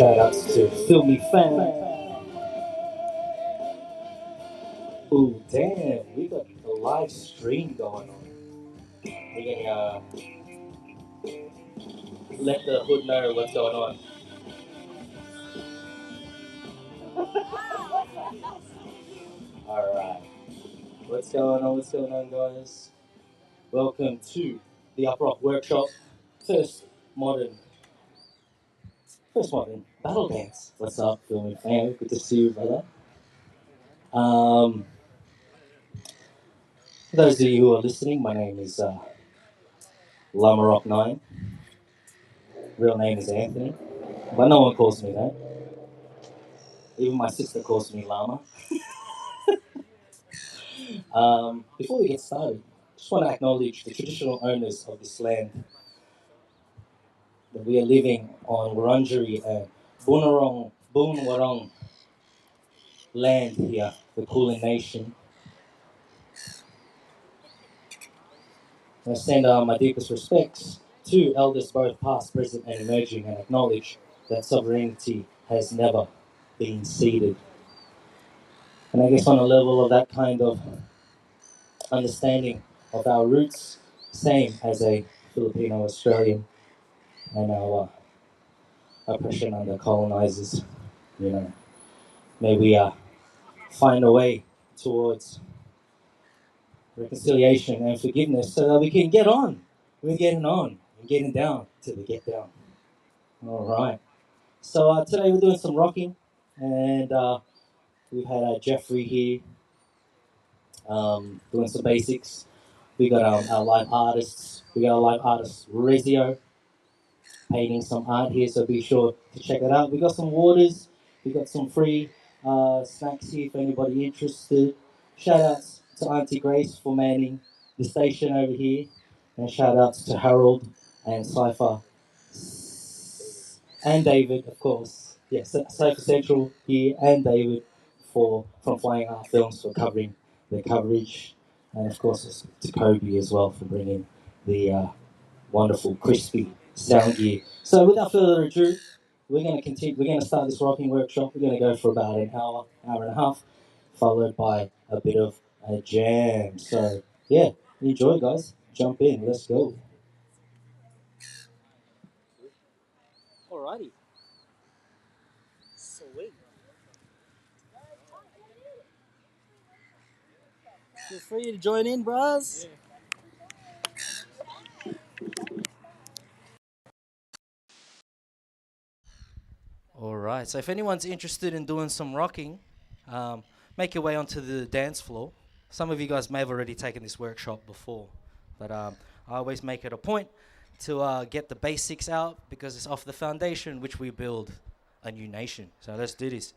Shout outs to Filmy Fan. Ooh, damn, we got a live stream going on. We can let the hood know what's going on. Alright. What's going on? What's going on, guys? Welcome to the Uprock Workshop. First modern battle dance. What's up, Filmy Fan? Good to see you, brother. For those of you who are listening, my name is LAMAROC 9. Real name is Anthony, but no one calls me that. Even my sister calls me Lama. Before we get started, just want to acknowledge the traditional owners of this land that we are living on Wurundjeri and Boonwurrung land here, the Kulin Nation. I send my deepest respects to elders both past, present and emerging, and acknowledge that sovereignty has never been ceded. And I guess on a level of that kind of understanding of our roots, same as a Filipino-Australian and our oppression under colonizers, may we find a way towards reconciliation and forgiveness so that we can get on. We're getting on and getting down till we get down. All right. So today we're doing some rocking, and we've had Jeffrey here doing some basics. We got our live artists. We got our live artist Rezio painting some art here, so be sure to check it out. We got some waters. We got some free snacks here for anybody interested. Shout outs to Auntie Grace for manning the station over here, and shout outs to Harold and Cypher and David, of course. Yes, Cypher Central here and David for from Flying Art Films for covering the coverage, and of course to Kobe as well for bringing the wonderful crispy sound gear. So without further ado, we're going to continue. We're going to start this rocking workshop. We're going to go for about an hour, hour and a half, followed by a bit of a jam. So yeah, enjoy, guys. Jump in. Let's go. Alrighty. Sweet. Feel free to join in, bros. All right. So if anyone's interested in doing some rocking, make your way onto the dance floor. Some of you guys may have already taken this workshop before, but I always make it a point to get the basics out because it's off the foundation which we build a new nation. So let's do this.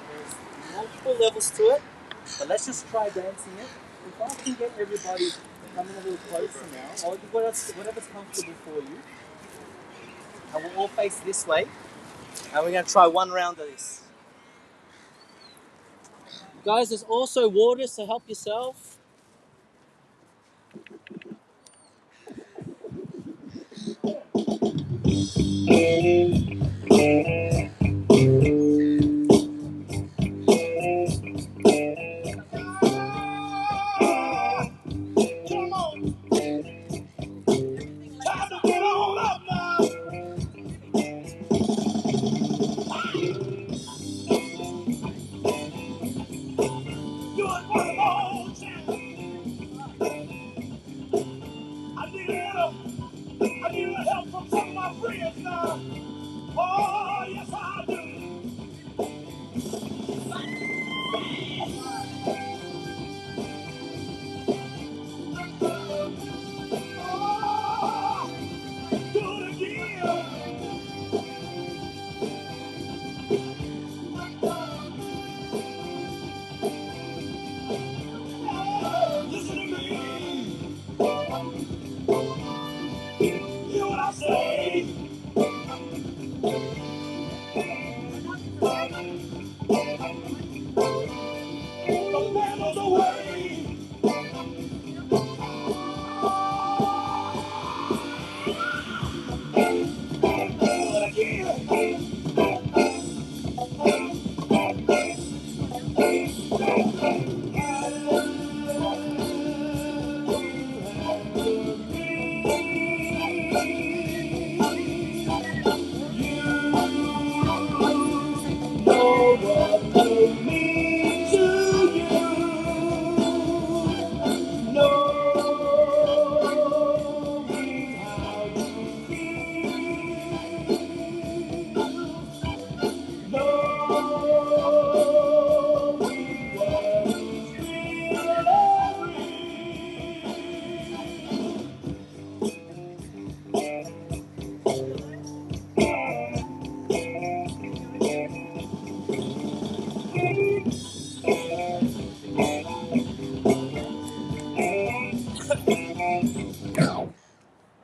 There's multiple levels to it, but let's just try dancing it. If I can get everybody coming a little closer now, or whatever's comfortable for you, and we'll all face this way, and we're going to try one round of this. Guys, there's also water, so help yourself. I need help from some of my friends now. Oh, yes, I do. Oh, do it again. Oh, listen to me. Hear what I say. The battle's away.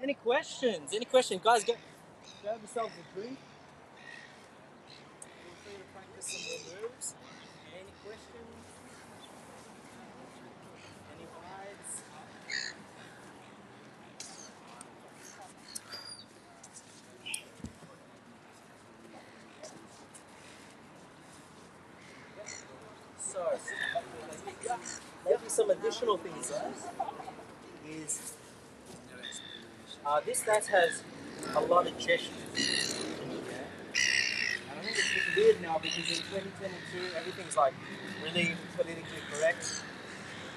Any questions? Any questions? Guys, grab yourselves a drink. Feel free to practice some more moves. Any questions? Any vibes? So, maybe some additional things, guys, is this dance has a lot of gestures. Yeah? And I think it's weird now because in 2022 everything's like really politically correct, as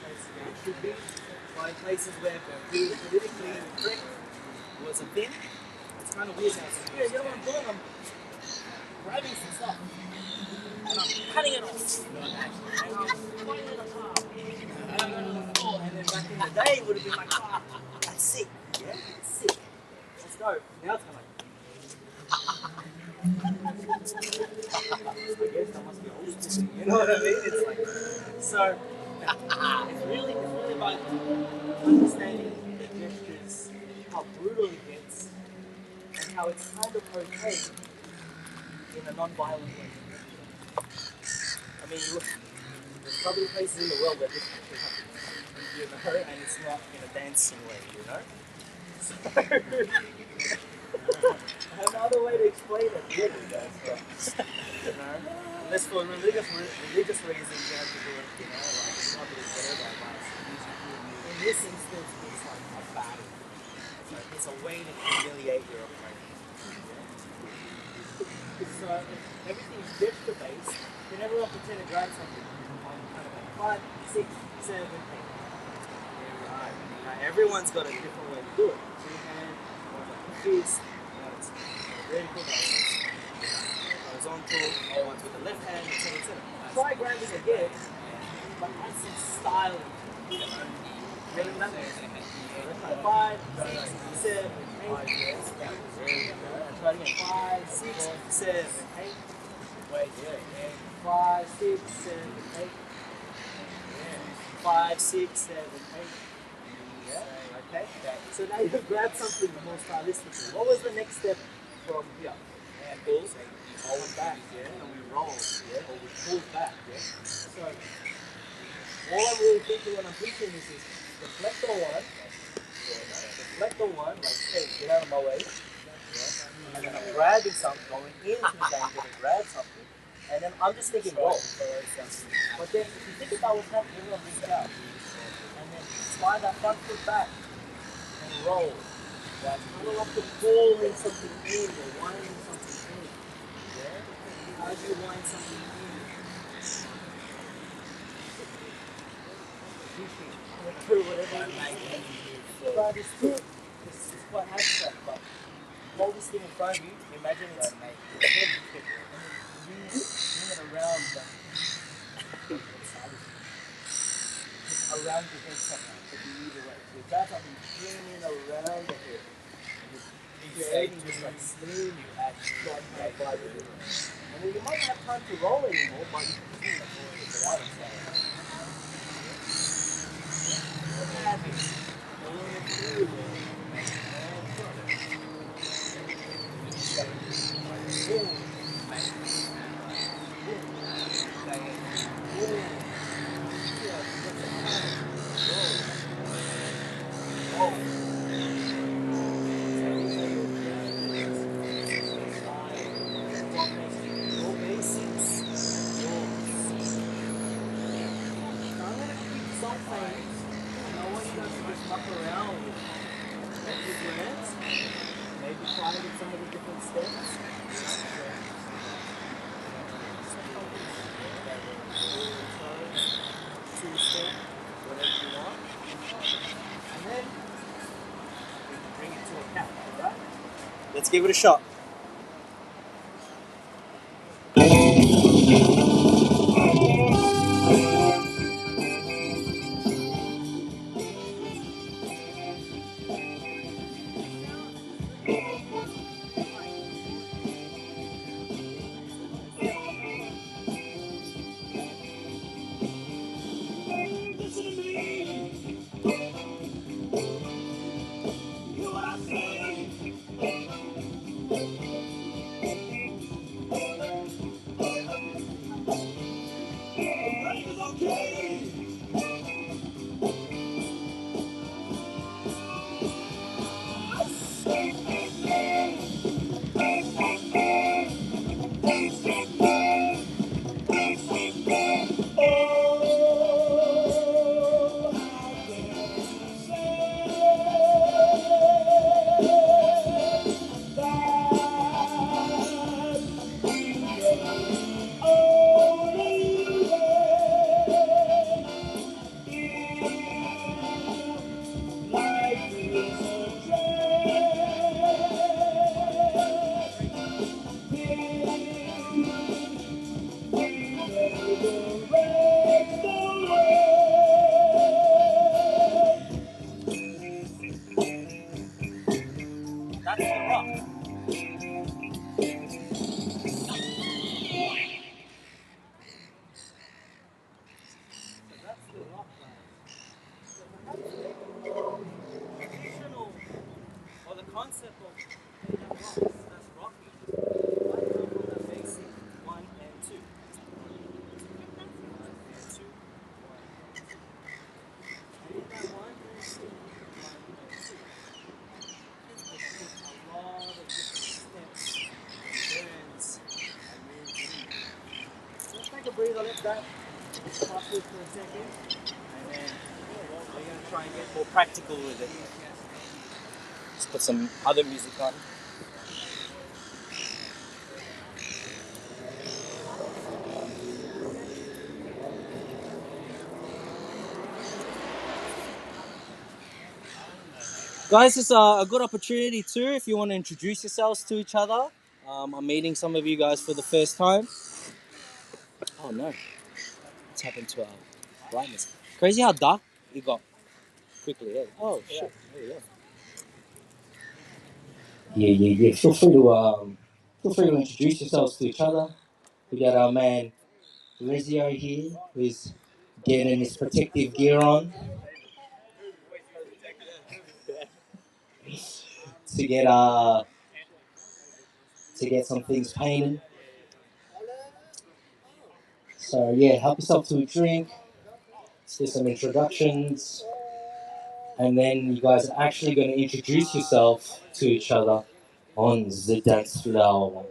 it should be. But in places where being politically correct was a thing, it's kind of weird now. So, yeah, you know what I'm doing? I'm grabbing some stuff and I'm cutting it off. And I'm putting it apart. And then back in the day it would have been like, ah, that's sick. Yeah, it's sick. Let's go. Now it's kind of like, I guess that must be old school. You know what I mean? It's like, so it's really about understanding the gestures, how brutal it gets, and how it's kind of okay in a non-violent way. I mean, look, there's probably places in the world where this actually happens, you know, and it's not in a dancing way, you know? So, another way to explain it, really, guys, you know? Unless for religious reasons you have to do it, you know, like it's not really whatever, but in this instance, it's like a battle. So it's a way to humiliate your opponent. So if everything is gesture based, then everyone pretend to grab something on kind of like 5, 6, 7, 8. Right. Now everyone's got a different way to do it. Two hand, or like a fist, you know, it's vertical, horizontal, or one's with the left hand, etc. Try grabbing again, but add some style, you know. Feeling that? 5, 6, 7, 8. Try again. 5, 6, 7, 8. Wait, 5, 6, 7, 8. 5, 6, 7, 8. Okay. So now you grab something more stylistically. What was the next step from here? Pull, hold back, and we roll, or we pull back, So all I'm really thinking when I'm teaching this is deflect on one, like hey, get out of my way, and then I'm grabbing something, going into the danger to grab something, and then I'm just thinking roll. But then if you think about what's happening on this out, and then slide that front foot back and roll. That's kind of like the pulling something in or winding something in. How do you wind something in? Through whatever it is. But it's true. It's quite abstract, but hold this thing in front of you, imagine it's head and then bring it around around the head somehow. It could be either way. So if that's something, bring it around the head. Creating just like slim you actually like by the head. And then you might not have time to roll anymore, but you can do it without it. Let's give it a shot. Breathe on it, that pop this for a second, and then we're going to try and get more practical with it. Just put some other music on. Guys, it's a good opportunity too if you want to introduce yourselves to each other. I'm meeting some of you guys for the first time. Oh no, what's happened to our brightness? Crazy how dark it got. quickly. Eh? Oh shit! There you go. Yeah. Feel free to introduce yourselves to each other. We got our man Rizio here, who's getting his protective gear on to get some things painted. So yeah, help yourself to a drink. Let's do some introductions, and then you guys are actually going to introduce yourself to each other on the dance floor.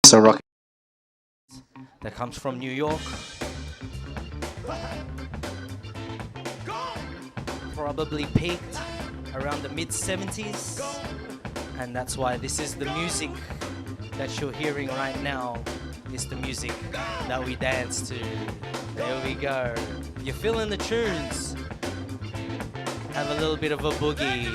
So rock that comes from New York. Probably peaked around the mid-70s, and that's why this is the music that you're hearing right now is the music that we dance to. There we go. If you're feeling the tunes, have a little bit of a boogie.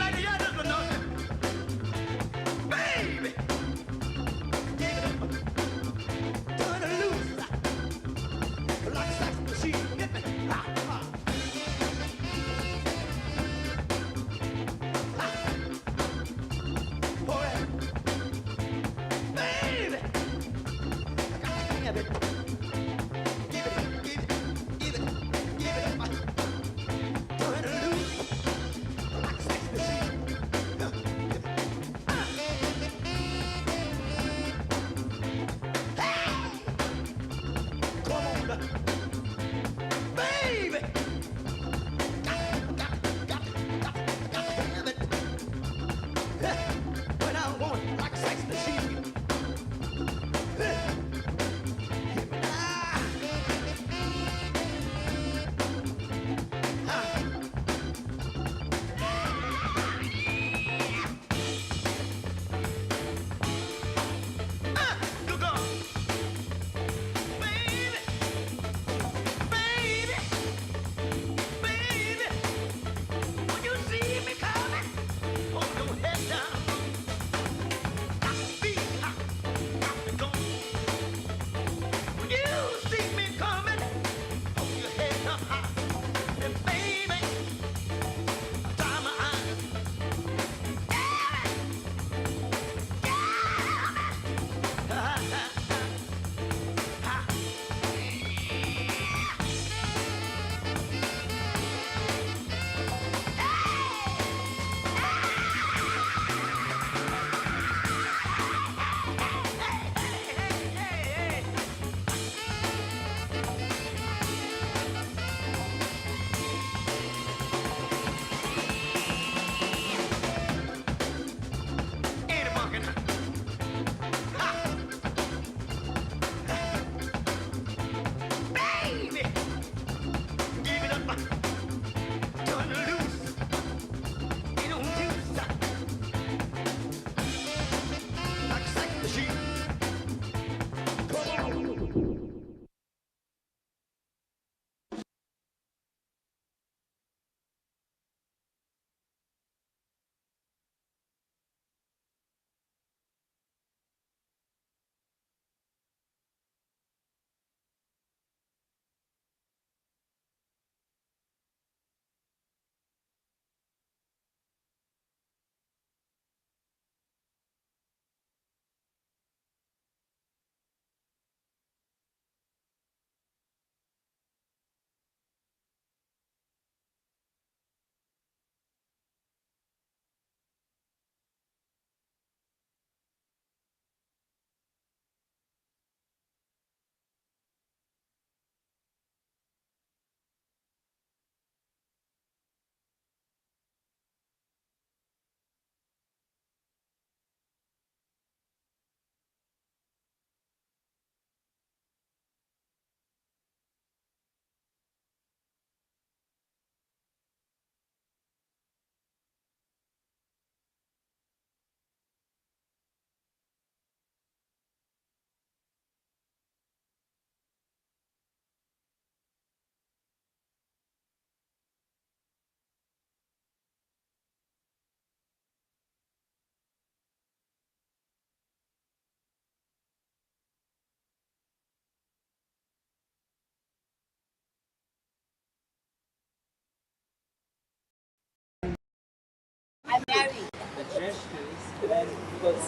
the gestures, and because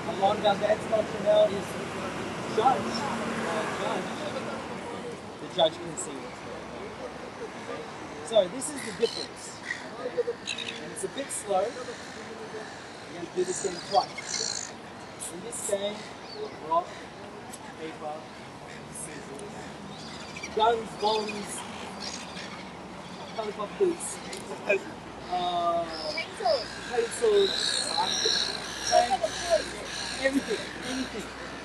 a lot of our dance culture now is judge. The judge can see what's going on. Okay? So this is the difference. Okay? And it's a bit slow. You're going to do this game twice. In this game, rock, paper, scissors, guns, bombs, helicopters, pencils, anything.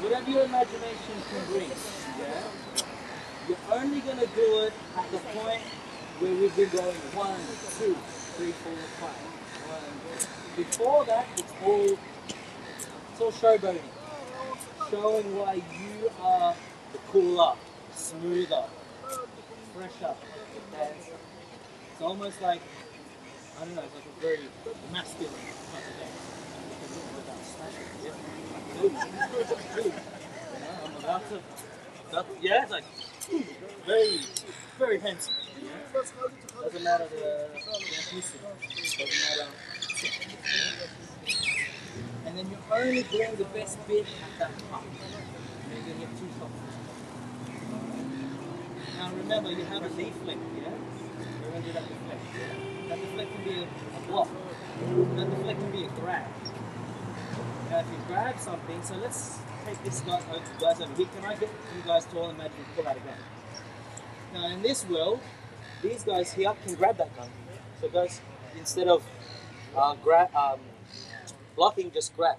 Whatever your imagination can bring. Yeah? You're only going to do it at the point where we've been going 1, 2, 3, 4, 5. Before that, it's all showboating. Showing why you are the cooler, smoother, fresher dancer. It's almost like, I don't know, it's like a very masculine type of dance. I'm about to, yeah, it's like very, very handsome. Yeah? Doesn't matter the ethnicity. Doesn't matter. And then you only bring the best bit at that part. And you're going to get 2 shots. Now remember, you have a deflect, yeah? You're going to do that deflect. Yeah? That deflect can be a block. That deflect can be a grab. Now if you grab something, so let's take this guys over here. Can I get you guys to all imagine you pull out a gun? Now in this world, these guys here can grab that gun. So guys, instead of blocking, just grab.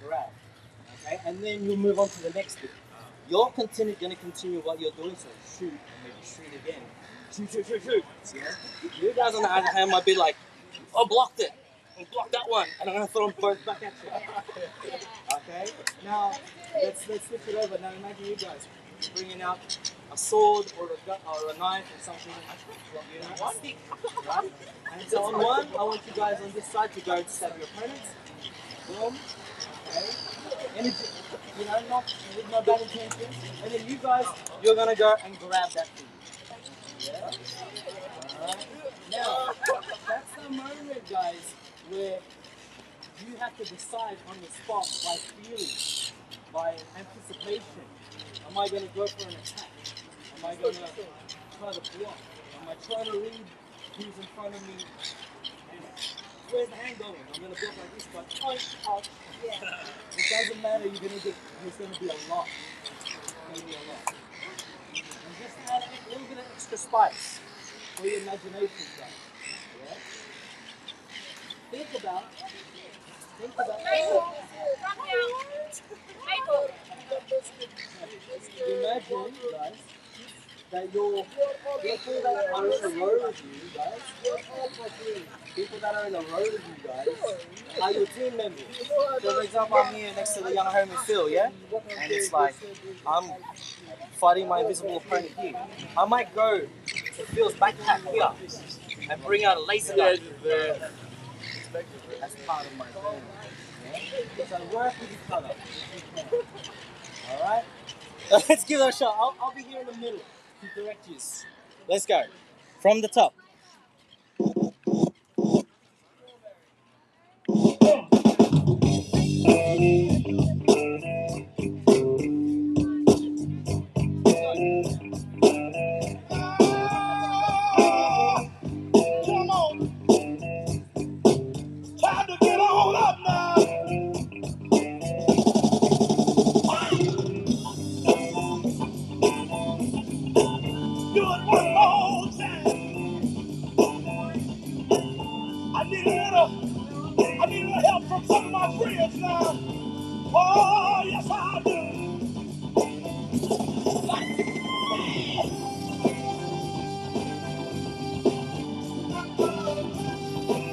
Okay, and then you move on to the next bit. You're going to continue what you're doing, so shoot, and maybe shoot again. Shoot. Yeah? You guys on the other hand might be like, oh, blocked it. And block that one, and I'm going to throw them both back at you. Okay? Now, let's switch it over. Now imagine you guys bringing out a sword or a knife or something, you know, a stick, right? And so on one, I want you guys on this side to go to stab your opponents. Boom. Okay? Energy, you know, not with no bad intentions. And then you guys, you're going to go and grab that thing. Yeah? Alright? Now, that's the moment, guys, where you have to decide on the spot by feeling, by anticipation. Am I going to go for an attack? Am I going to try to block? Am I trying to read who's in front of me? And where's the hand going? I'm going to block like this, but punch. Yeah. It doesn't matter. There's going to be a lot. It's going to be a lot. And just add a little bit of extra spice for your imagination, guys. Yeah? Think about imagine, guys, that people that are in a row with you guys, people that are in a row with you guys are your team members. So for example, I'm here next to the young homie Phil, yeah? And it's like, I'm fighting my invisible opponent here. I might go to Phil's backpack here and bring out a laser gun. That's part of my game. Yeah? So work with each other. Alright? Let's give it a shot. I'll be here in the middle to direct you. Let's go. From the top. Come on. Time to get on up now. Do it one more time. I need a little help from some of my friends now. Oh, yes I do.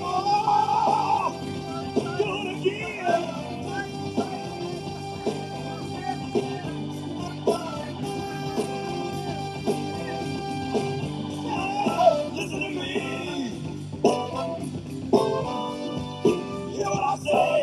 Oh, do it again. Oh, listen to me. Hear what I say.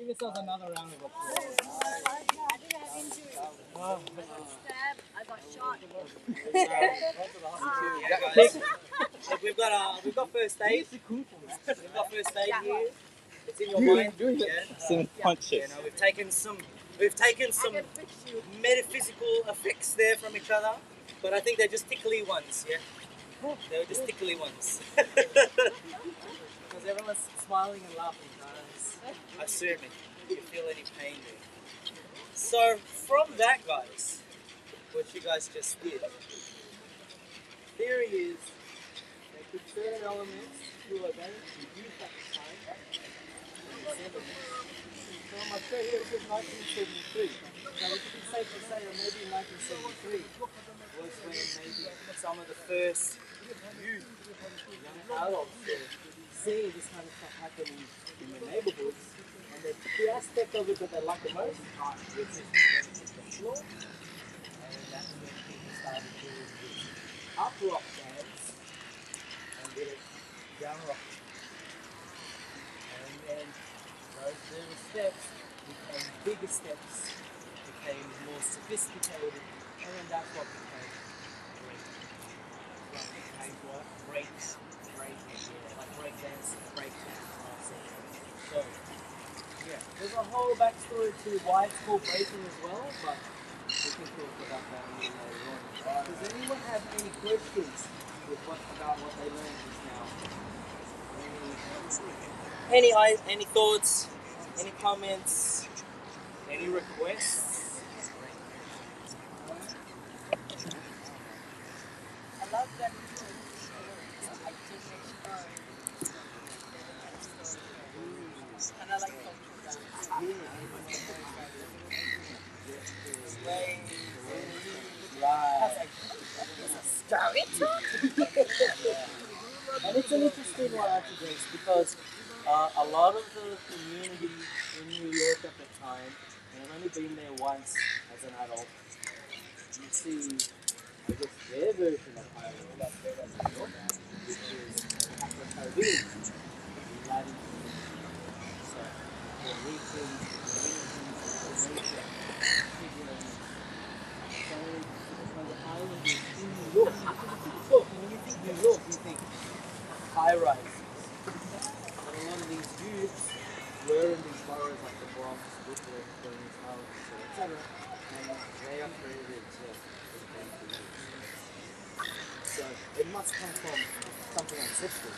Give yourselves another round of applause. I didn't have injury. Stab. I got shot. We've got first aid. We've got first aid here. It's in your mind. Some punches. You know, we've taken some metaphysical effects there from each other, but I think they're just tickly ones. Yeah, they're just tickly ones. Because everyone's smiling and laughing, guys. Assuming you feel any pain there. So from that, guys, what you guys just did, theory is they put certain elements who are going to be used at the time. So on my shirt here it says 1973. So it could be safe to say that maybe 1973 was when maybe some of the first youth, young adults, seeing this kind of stuff happening in their neighborhoods. And the aspect of it that they like the most, which is when it's the floor, and that's when people started doing this uprock dance and did it down rock. And then those little steps became bigger steps, became more sophisticated, and then that's what became breaks, like break dance. So, yeah, there's a whole backstory to why it's called breaking as well, but we can talk about that a little later on. Does anyone have any questions about what they learned just now? Any thoughts? Any comments? Any requests? I love that. And I like cultural dance. And it's an interesting one actually, Grace, because a lot of the community in New York at the time, and I've only been there once as an adult, you see, I guess, their version of Ireland, which is Afro-Caribbean, Latin. So, the regions, when the island is in New York, when you think New York, you think high rises. And a lot of these youths were in these boroughs like the Bronx, Brooklyn, Queens, Harlem, etc. And they are created to so it must come from something ancestral.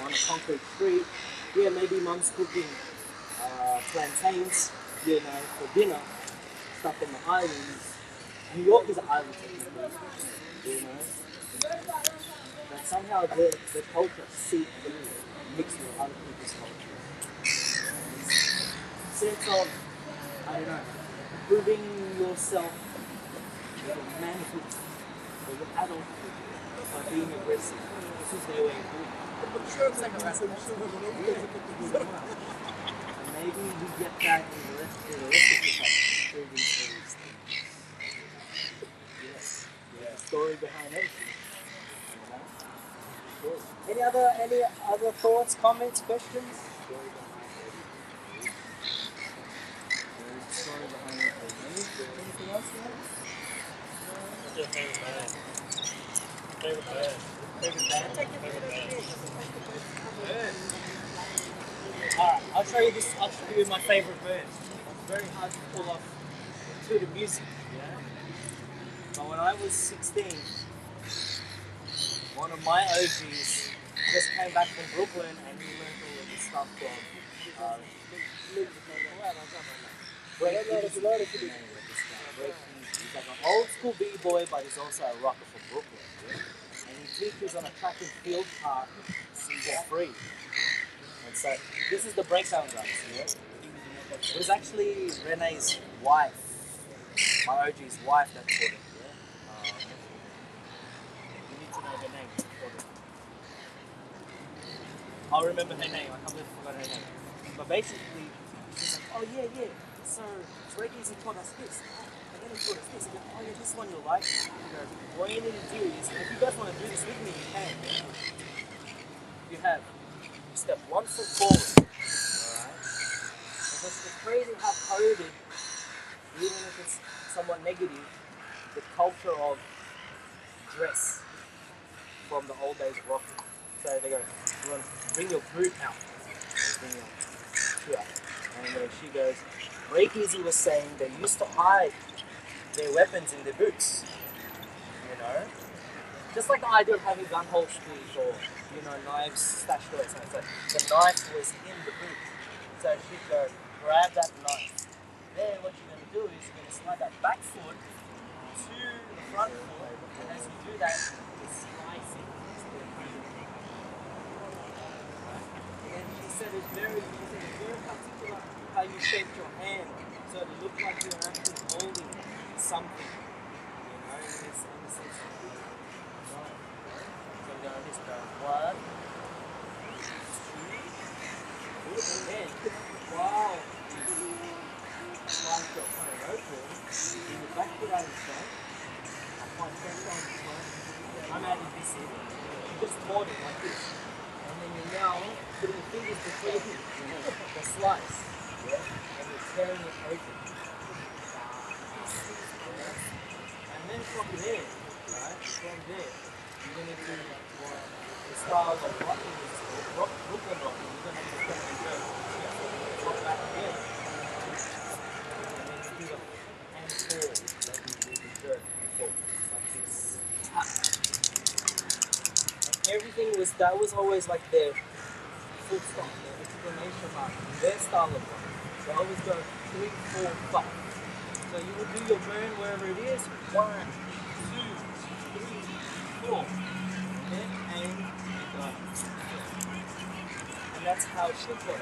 On a concrete street, maybe mum's cooking plantains, for dinner, stuff on the islands. New York is an island, but somehow the culture seeped through, mixed with other people's culture. Sense of, proving yourself with a manhood or your adulthood by being aggressive. This is their way of doing it. I'm sure it's like a recipe. And maybe we get that in the rest of the proving things. Yes. The story behind everything. Any other thoughts, comments, questions? Story behind everything. Anything else, guys? What's your favorite band? Favorite band? Alright, I'll show you this attribute with my favorite bird. It's very hard to pull off to the music, yeah? But when I was 16, one of my OGs just came back from Brooklyn and he learned all of this stuff from he's like an old school b-boy, but he's also a rocker from Brooklyn. Yeah? And he teaches on a track and field park for free. And so this is the breakdown, guys. Yeah? It was actually Renee's wife, my OG's wife, that taught it. Yeah? You need to know her name. I'll remember her name. I completely forgot her name. But basically, she's like, oh yeah. So Drake easy taught us this. And then he taught us this. And then, oh yeah, this one you like. You know, what you need to do is, if you guys want to do this with me, you can. Yeah? You have step 1 foot forward. Alright? It's crazy how coded, even if it's somewhat negative, the culture of dress from the old days of rock. So they go, you want to bring your boot out. Bring your shoe out. And then she goes, Breakeasy was saying they used to hide their weapons in their boots. You know? Just like the idea of having gun holsters or, you know, knives stashed away. So the knife was in the boot. So she'd go, grab that knife. Then what you're going to do is you're going to slide that back foot to the front foot. And as you do that, you slice it. And she said it's very particular how you shaped your hand. So it looked like you're actually holding something. You know, in this sense. So we're going to just go 1, 2, and then, wow. Slice your front open, and you back foot out in front. Apply pressure on the front. I'm adding this in. You just hold it like this. And then you're now putting your fingers between the slice. Yeah? And you're tearing it open. And then from there, right? From there, you're going to do the style of rocking, Brooklyn rocking. You're going to do the and go. Rock back again. And then you do the hand pull, like you do the dirt pull, like this. And everything that was always like their full stop, their explanation mark, their style of rocking. They always go 3, 4, 5. So you would do your burn wherever it is. 1, 2, 3, 4. Okay? And go. And that's how it should go.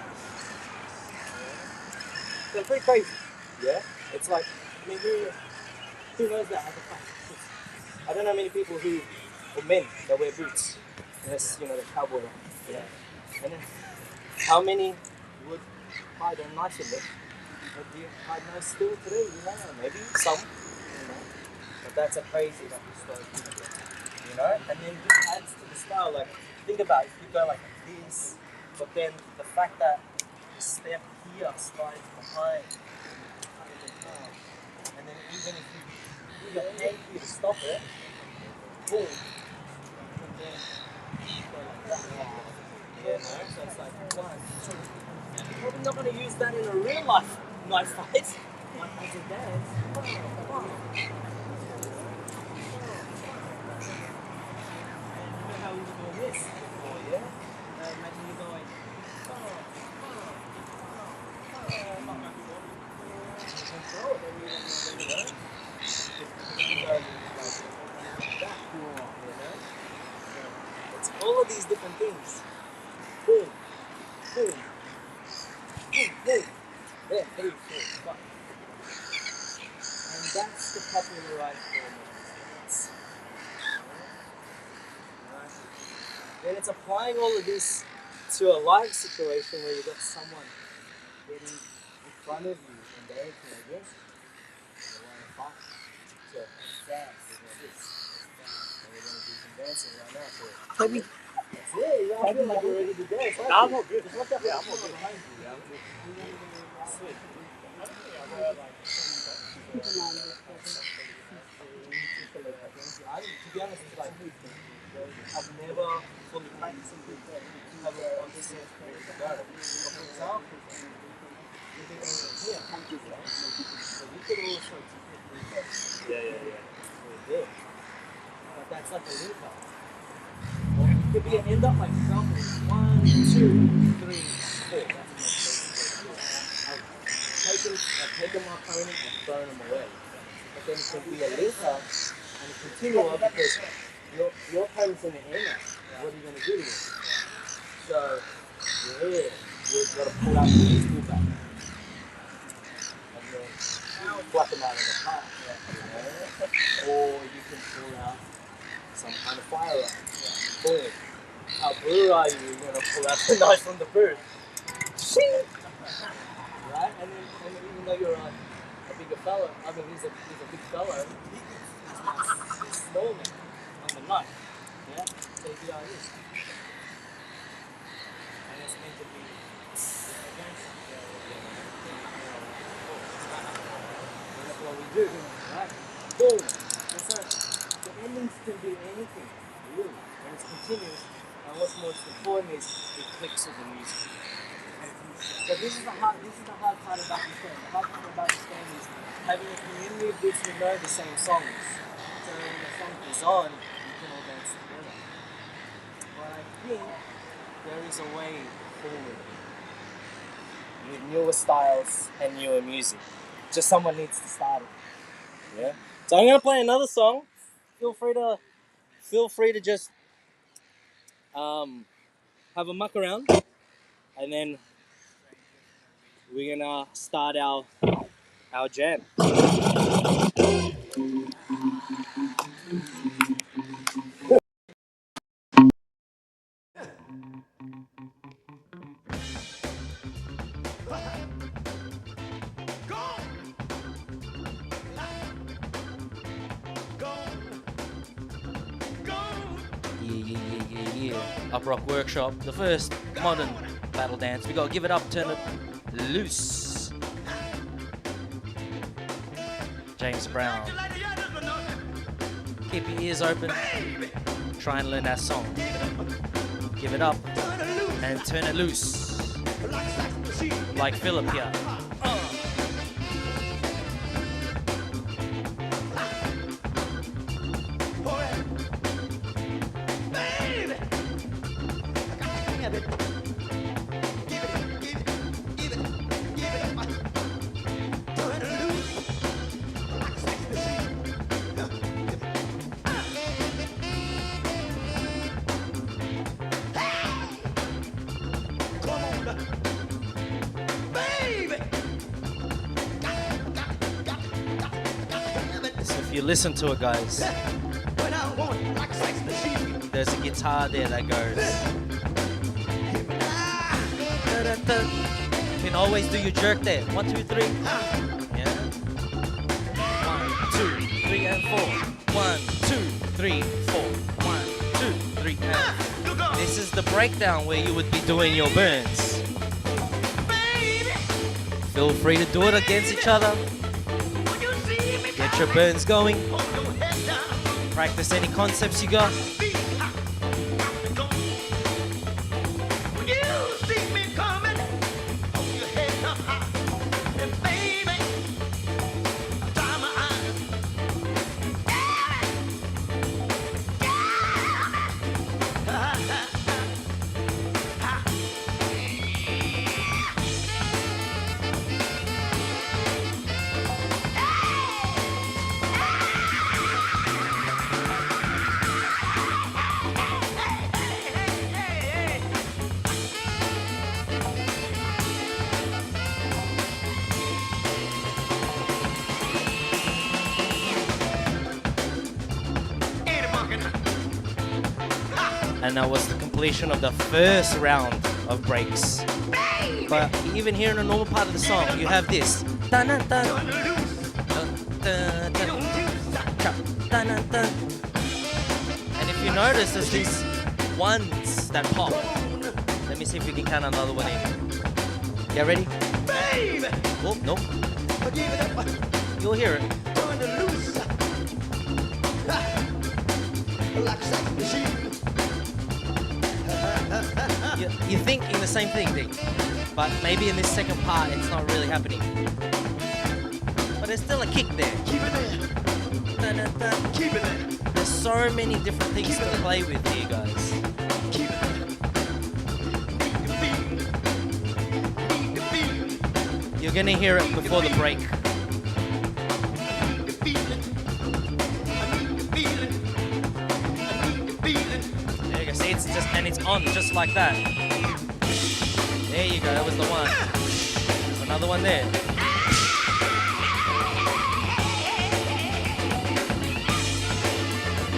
So it's pretty crazy. Yeah? It's like, I mean, who knows that as a fact? I don't know many people or men that wear boots. Unless, you know, the cowboy. Yeah. And then, how many would hide a knife in there? But do you hide knives still today? You know, maybe some. You know. But that's a crazy like story. You know? And then this adds to the style. Like, think about it. If you go like this, but then the fact that you step here slides behind. And then even if you do your hand here to stop it, boom. And then go like that. Yeah, no? So it's like 1, 2. You're probably not going to use that in a real life knife fight. Like as a dance. And you know how we were doing this before, yeah? Imagine you going, and throw it, then you know. You go like that, you know? It's all of these different things. Boom, boom, boom, boom. There, 3, 4, 5. And that's the popularized form of dance. Right? Then it's applying all of this to a live situation where you've got someone getting in front of you and dancing against you. They want to fight. So dance, we're going to do this. And we're going to do some dancing right now. So Maybe. that's it. You don't feel like you're ready to dance. Right? I'm all good. Just watch out for Yeah, I'm all good. behind you. Sweet. To be honest, it's like I've never fully practicing with that, have a concept ready to go. But for example, you can here, right? So you could also Yeah. with this, but that's like a link up. Or it could be an end up like example, 1, 2, 3, 4. That's the most basic way to do it. I've taken my opponent and thrown them away. But then it can be a link up and a continual because your opponent's in the air now. What are you going to do with it? So, yeah, you've got to pull out the equal back. And then pluck them out of the park. Or you can pull out some kind of firearm. Boom. How blue are you? You're going to pull out the knife from the bird. Shing! Right? And even though you're a bigger fella, I mean, he's a big fella, he's small man on the knife. Yeah? So you do like this. And it's meant to be against that's what we do, right? Boom! And so the endings can be anything, really. And it's continuous. And what's most important is it clicks with the music. So this is the hard part about this thing. The hard part about this thing is having a community of kids who know the same songs. So when the song is on, you can all dance together. But I think there is a way forward with newer styles and newer music. Just someone needs to start it. Yeah. So I'm gonna play another song. Feel free to just have a muck around, and then we're gonna start our jam. Yeah. Uprock Workshop, the first modern battle dance. We gotta give it up, turn it loose. James Brown. Keep your ears open. Try and learn that song. Give it up and turn it loose. Like Philip here. Listen to it, guys. There's a guitar there that goes. You can always do your jerk there. 1, 2, 3. Yeah. 1, 2, 3, and 4. 1, 2, 3, 4. 1, 2, 3, and 4. This is the breakdown where you would be doing your burns. Feel free to do it against each other. Get your burns going. Practice any concepts you got. And that was the completion of the first round of breaks. But even here in the normal part of the song, you have this. And if you notice, there's these ones that pop. Let me see if we can count another one in. Get ready? Oh, nope. You'll hear it. you're thinking the same thing, D. But maybe in this second part, it's not really happening. But there's still a kick there. Keep it there. Dun, dun, dun. Keep it there. There's so many different things to play with here, guys. Keep it there. You're gonna hear it before the break. There you go. See, it's just and it's on just like that. There you go. That was the one. There's another one there.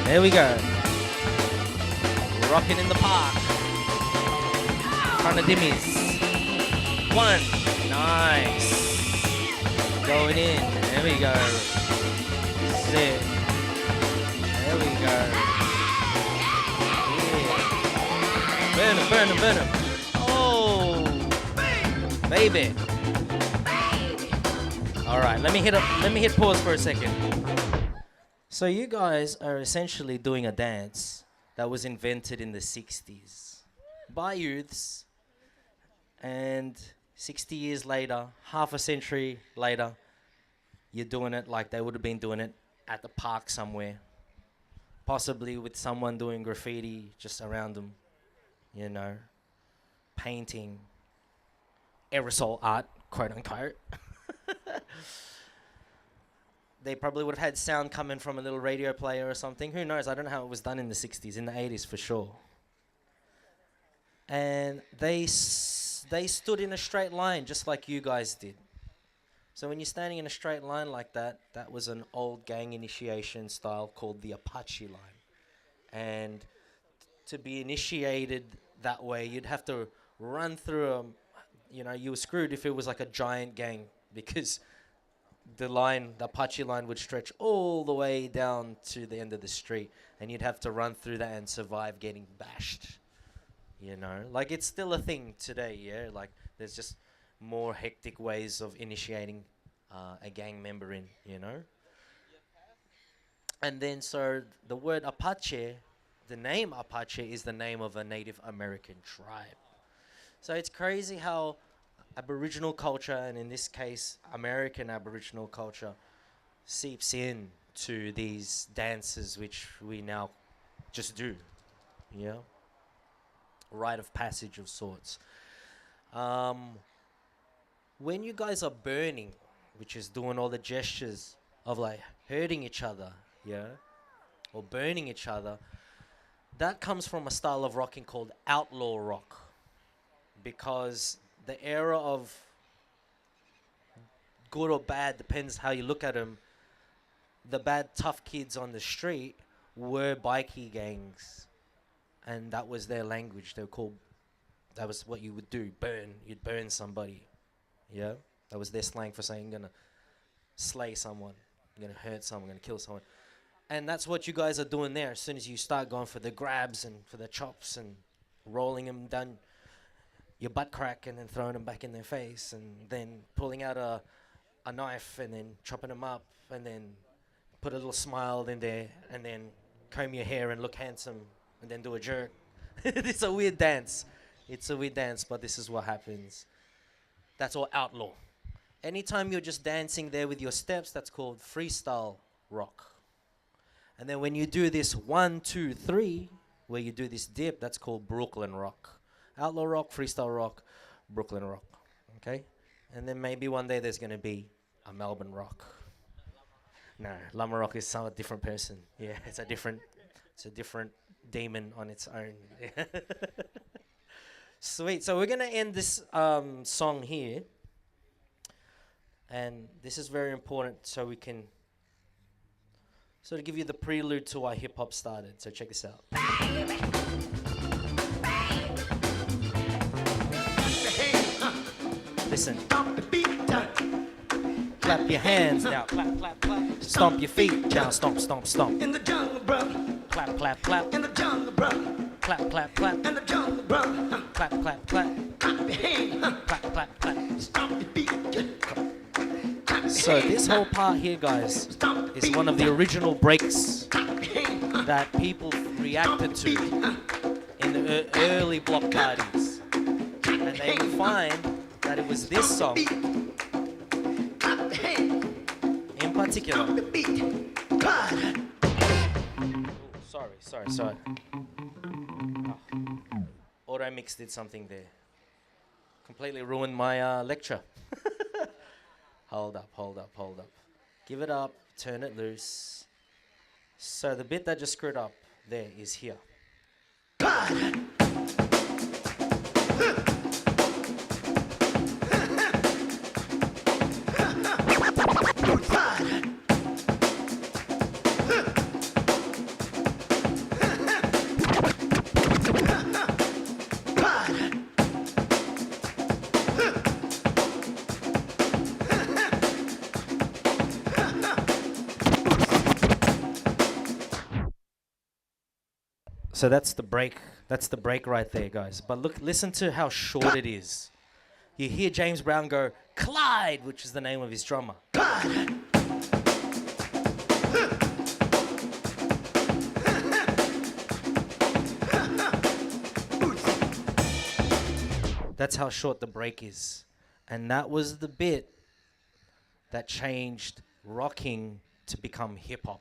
There we go. Rocking in the park. In front of Dimmies. One. Nice. Going in. There we go. Sit. There we go. Yeah. Burn him, burn him, burn him. Oh. Baby. Alright, let me hit pause for a second. So you guys are essentially doing a dance that was invented in the 60s by youths, and 60 years later, half a century later, you're doing it like they would have been doing it at the park somewhere. Possibly with someone doing graffiti just around them, you know, painting, aerosol art, quote unquote. They probably would have had sound coming from a little radio player or something. Who knows? I don't know how it was done in the 60s, in the 80s for sure. And they stood in a straight line just like you guys did. So when you're standing in a straight line like that, that was an old gang initiation style called the Apache line. And to be initiated that way, you'd have to run through you know, you were screwed if it was like a giant gang, because the Apache line would stretch all the way down to the end of the street, and you'd have to run through that and survive getting bashed. You know, like it's still a thing today, yeah? Like there's just more hectic ways of initiating a gang member in, you know? And then so the word Apache, the name Apache is the name of a Native American tribe. So it's crazy how Aboriginal culture, and in this case, American Aboriginal culture, seeps in to these dances which we now just do, yeah? Rite of passage of sorts. When you guys are burning, which is doing all the gestures of like hurting each other, yeah, or burning each other, that comes from a style of rocking called outlaw rock, because the era of good or bad, depends how you look at them, the bad tough kids on the street were bikie gangs, and that was their language. They were called, that was what you would do, burn. You'd burn somebody, yeah? That was their slang for saying, you're gonna slay someone, you're gonna hurt someone, you're gonna kill someone. And that's what you guys are doing there. As soon as you start going for the grabs and for the chops and rolling them down your butt crack and then throwing them back in their face, and then pulling out a knife and then chopping them up, and then put a little smile in there, and then comb your hair and look handsome, and then do a jerk. It's a weird dance. It's a weird dance, but this is what happens. That's all outlaw. Anytime you're just dancing there with your steps, that's called freestyle rock. And then when you do this 1, 2, 3, where you do this dip, that's called Brooklyn rock. Outlaw rock, freestyle rock, Brooklyn rock, okay? And then maybe one day there's gonna be a Melbourne rock. No, LAMAROC is some different person. Yeah, it's a different demon on its own. Sweet, so we're gonna end this song here. And this is very important so we can sort of give you the prelude to why hip hop started. So check this out. Listen. Clap your hands now. Clap, clap, clap. Stomp your feet. Now stomp, stomp, stomp. In the jungle, brother. Clap, clap, clap. In the jungle, brother. Clap, clap, clap. In the jungle, brother. Clap, clap, clap. Clap your hands. Clap, clap, clap. Stomp your feet. So this whole part here, guys, is one of the original breaks that people reacted to in the early block parties. they would find that it was this song in particular. Sorry. Auto Mix did something there. Completely ruined my lecture. Hold up. Give it up, turn it loose. So the bit that just screwed up there is here. So that's the break. That's the break right there, guys. But look, listen to how short it is. You hear James Brown go, Clyde, which is the name of his drummer. That's how short the break is. And that was the bit that changed rocking to become hip-hop.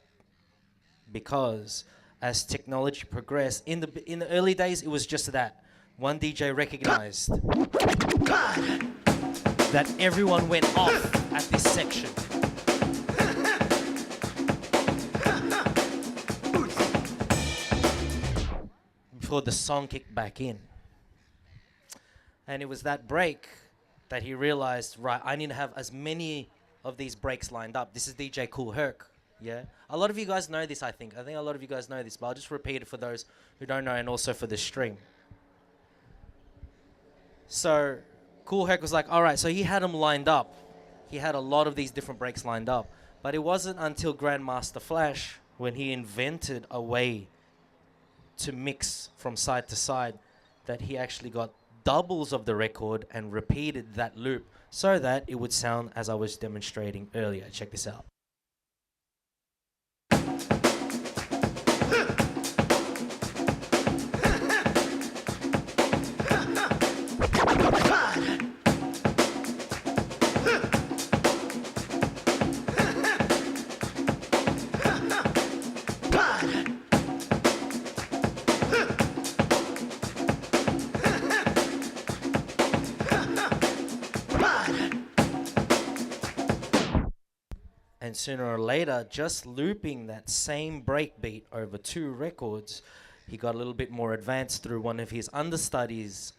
Because as technology progressed, in the early days, it was just that. One DJ recognized that everyone went off at this section. Before the song kicked back in. And it was that break that he realized, right, I need to have as many of these breaks lined up. This is DJ Kool Herc. Yeah, a lot of you guys know this, I think a lot of you guys know this, but I'll just repeat it for those who don't know and also for the stream. So Kool Herc was like, all right, so he had them lined up. He had a lot of these different breaks lined up, but it wasn't until Grandmaster Flash when he invented a way to mix from side to side that he actually got doubles of the record and repeated that loop so that it would sound as I was demonstrating earlier. Check this out. And sooner or later, just looping that same breakbeat over 2 records, he got a little bit more advanced through one of his understudies'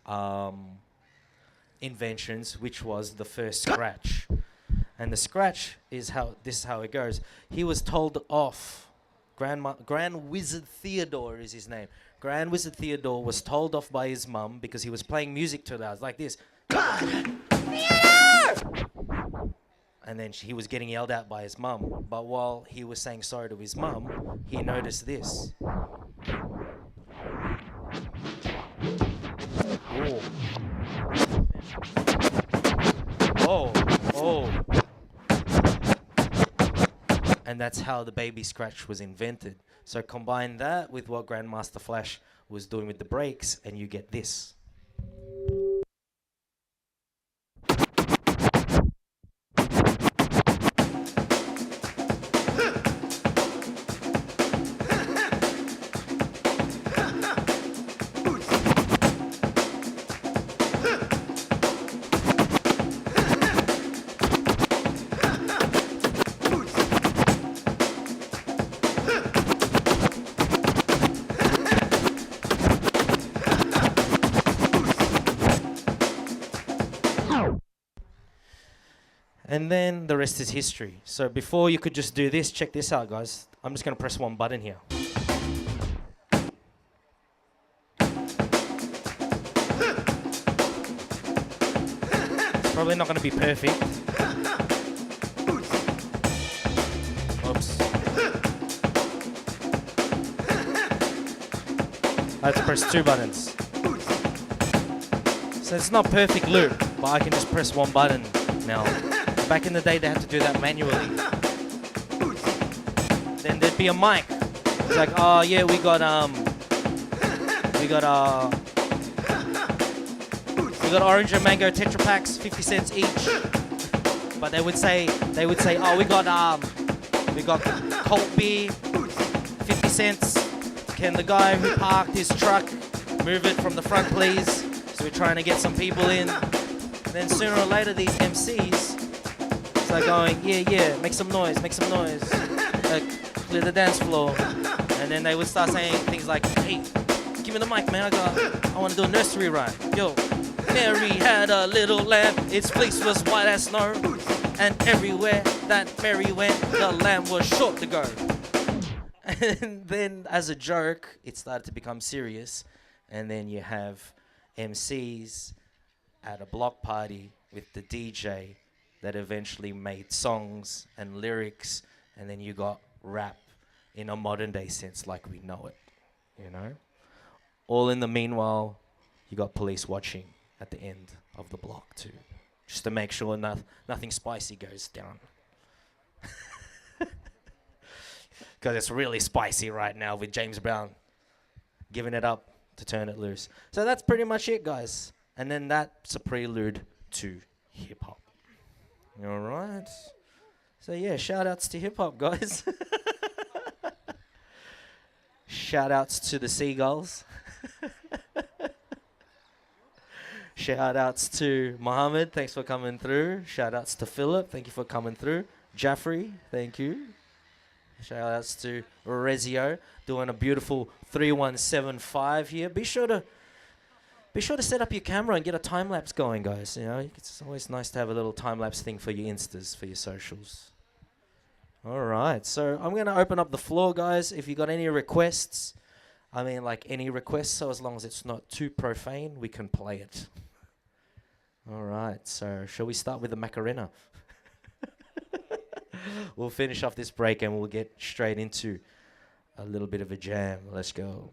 inventions, which was the first scratch. And the scratch is how it goes. He was told off. Grand Wizard Theodore is his name. Grand Wizard Theodore was told off by his mum because he was playing music too loud, like this. And then he was getting yelled at by his mum. But while he was saying sorry to his mum, he noticed this. Oh. And that's how the baby scratch was invented. So combine that with what Grandmaster Flash was doing with the breaks, and you get this. And then the rest is history. So before you could just do this, check this out, guys. I'm just going to press one button here. It's probably not going to be perfect. Oops. I have to press 2 buttons. So it's not perfect loop, but I can just press 1 button now. Back in the day, they had to do that manually. Then there'd be a mic. It's like, oh yeah, we got We got orange and mango Tetra Packs, 50 cents each. But they would say, oh, we got cold beer, 50 cents. Can the guy who parked his truck move it from the front, please? So we're trying to get some people in. And then sooner or later, these MCs start going, yeah, make some noise, clear the dance floor. And then they would start saying things like, hey, give me the mic, man, I want to do a nursery rhyme. Yo, Mary had a little lamb, its fleece was white as snow. And everywhere that Mary went, the lamb was short to go. And then as a joke, it started to become serious. And then you have MCs at a block party with the DJ that eventually made songs and lyrics. And then you got rap in a modern day sense like we know it, you know? All in the meanwhile, you got police watching at the end of the block too, just to make sure nothing spicy goes down. Because it's really spicy right now with James Brown giving it up to turn it loose. So that's pretty much it, guys. And then that's a prelude to hip-hop. All right. So yeah, shout-outs to hip-hop, guys. Shout-outs to the seagulls. Shout-outs to Mohammed, thanks for coming through. Shout-outs to Philip, thank you for coming through. Jaffrey, thank you. Shout-outs to Rezio, doing a beautiful 3175 here. Be sure to set up your camera and get a time-lapse going, guys. You know, it's always nice to have a little time-lapse thing for your Instas, for your socials. All right, so I'm going to open up the floor, guys. If you got any requests, I mean, like any requests, so as long as it's not too profane, we can play it. All right, so shall we start with the Macarena? We'll finish off this break and we'll get straight into a little bit of a jam. Let's go.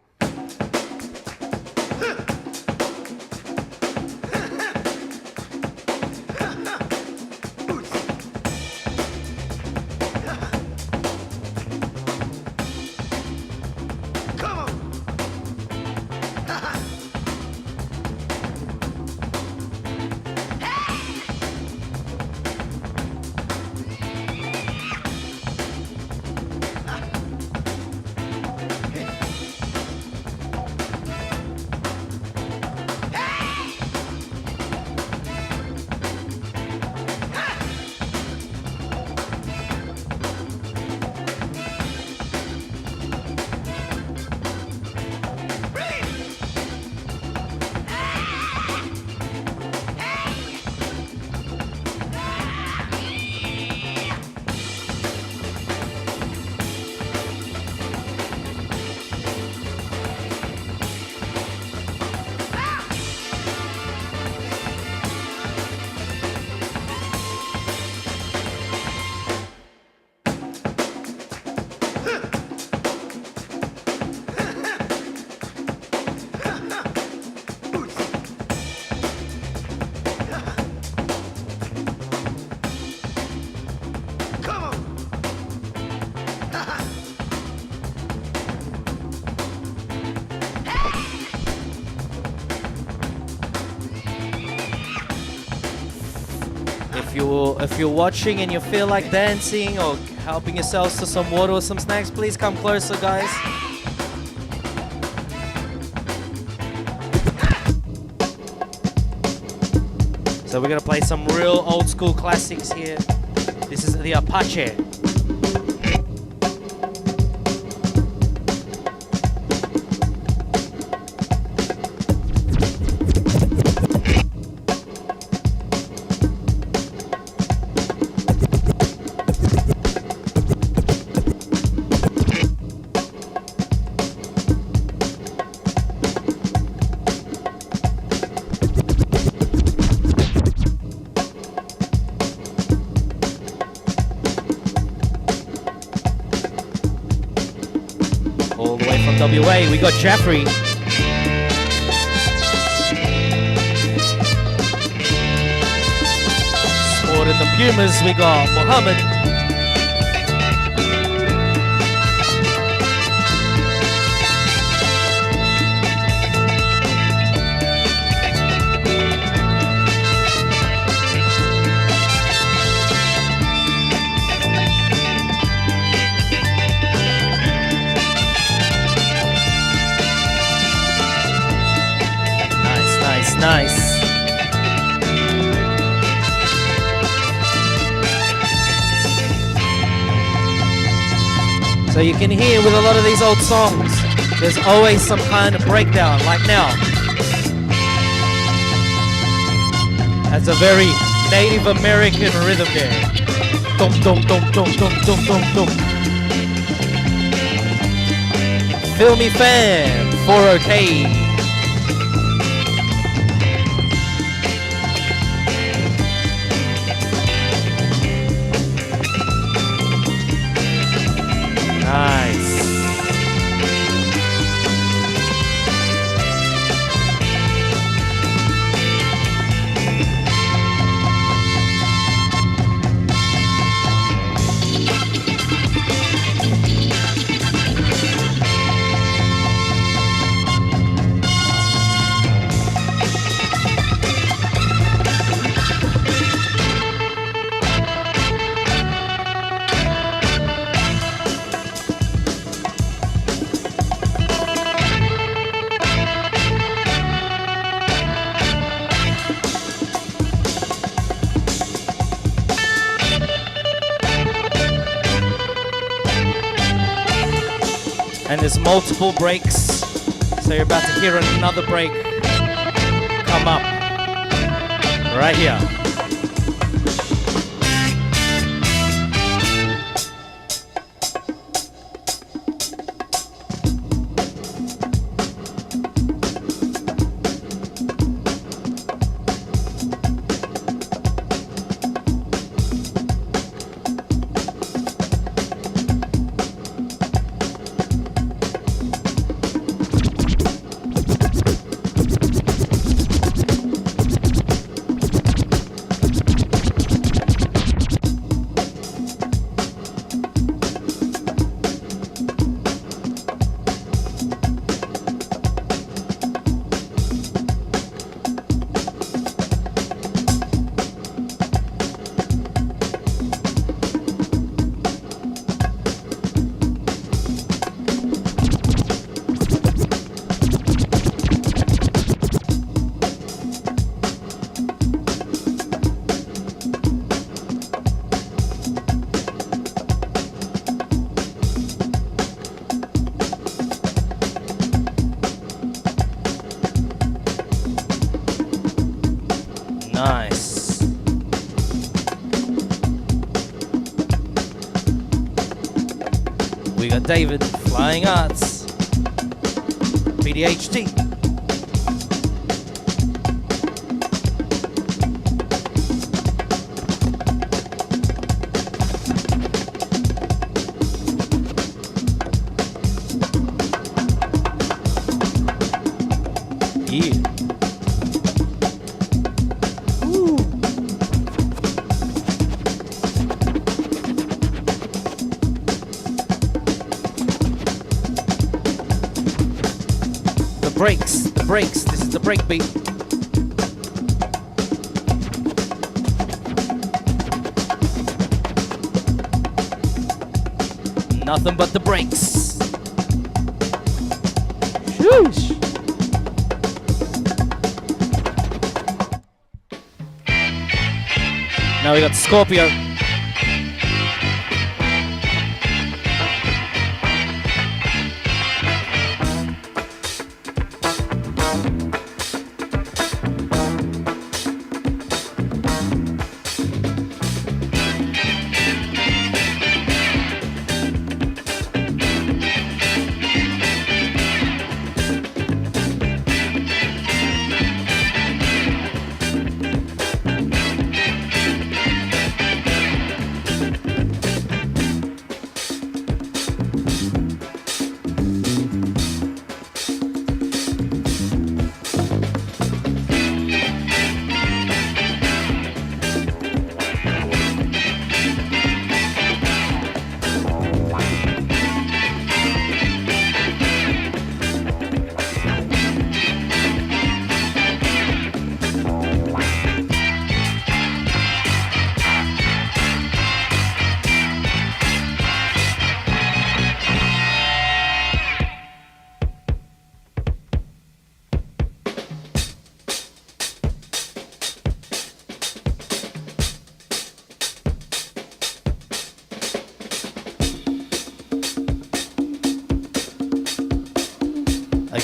If you're watching and you feel like dancing or helping yourselves to some water or some snacks, please come closer, guys. So we're gonna play some real old school classics here. This is the Apache. WA, we got Jaffrey. Sport in the Pumas, we got Mohammed. So you can hear with a lot of these old songs, there's always some kind of breakdown, like now. That's a very Native American rhythm there. Dum dum dum dum dum dum dum dum. Feel me fam, 4OK. Nice. And there's multiple breaks, so you're about to hear another break come up right here. Nice. We got David, Flying Arts, PDHT. Breaks. This is the break beat. Nothing but the breaks. Shoosh. Now we got Scorpio.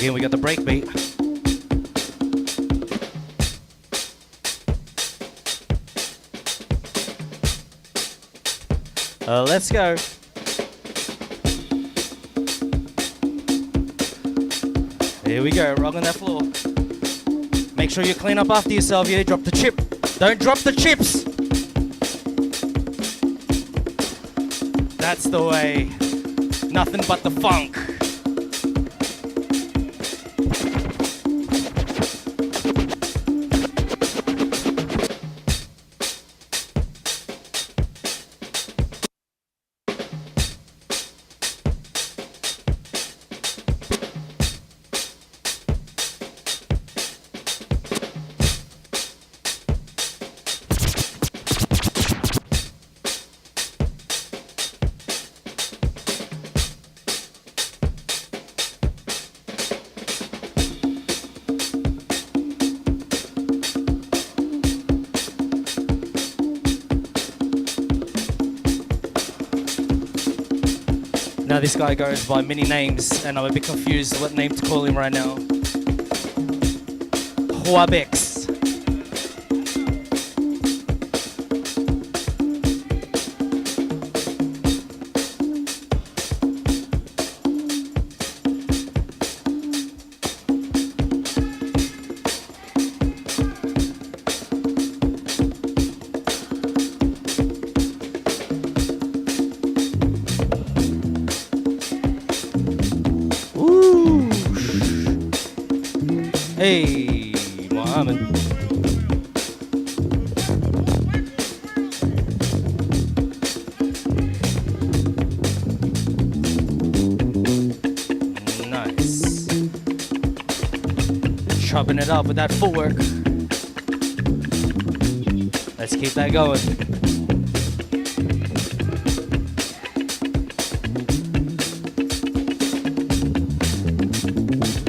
Again, we got the break beat. Let's go. Here we go, rock on that floor. Make sure you clean up after yourself, yeah? Drop the chip. Don't drop the chips. That's the way. Nothing but the funk. Now this guy goes by many names and I'm a bit confused what name to call him right now. Huabex. Hey, Mohammed. Nice. Chopping it up with that footwork. Let's keep that going.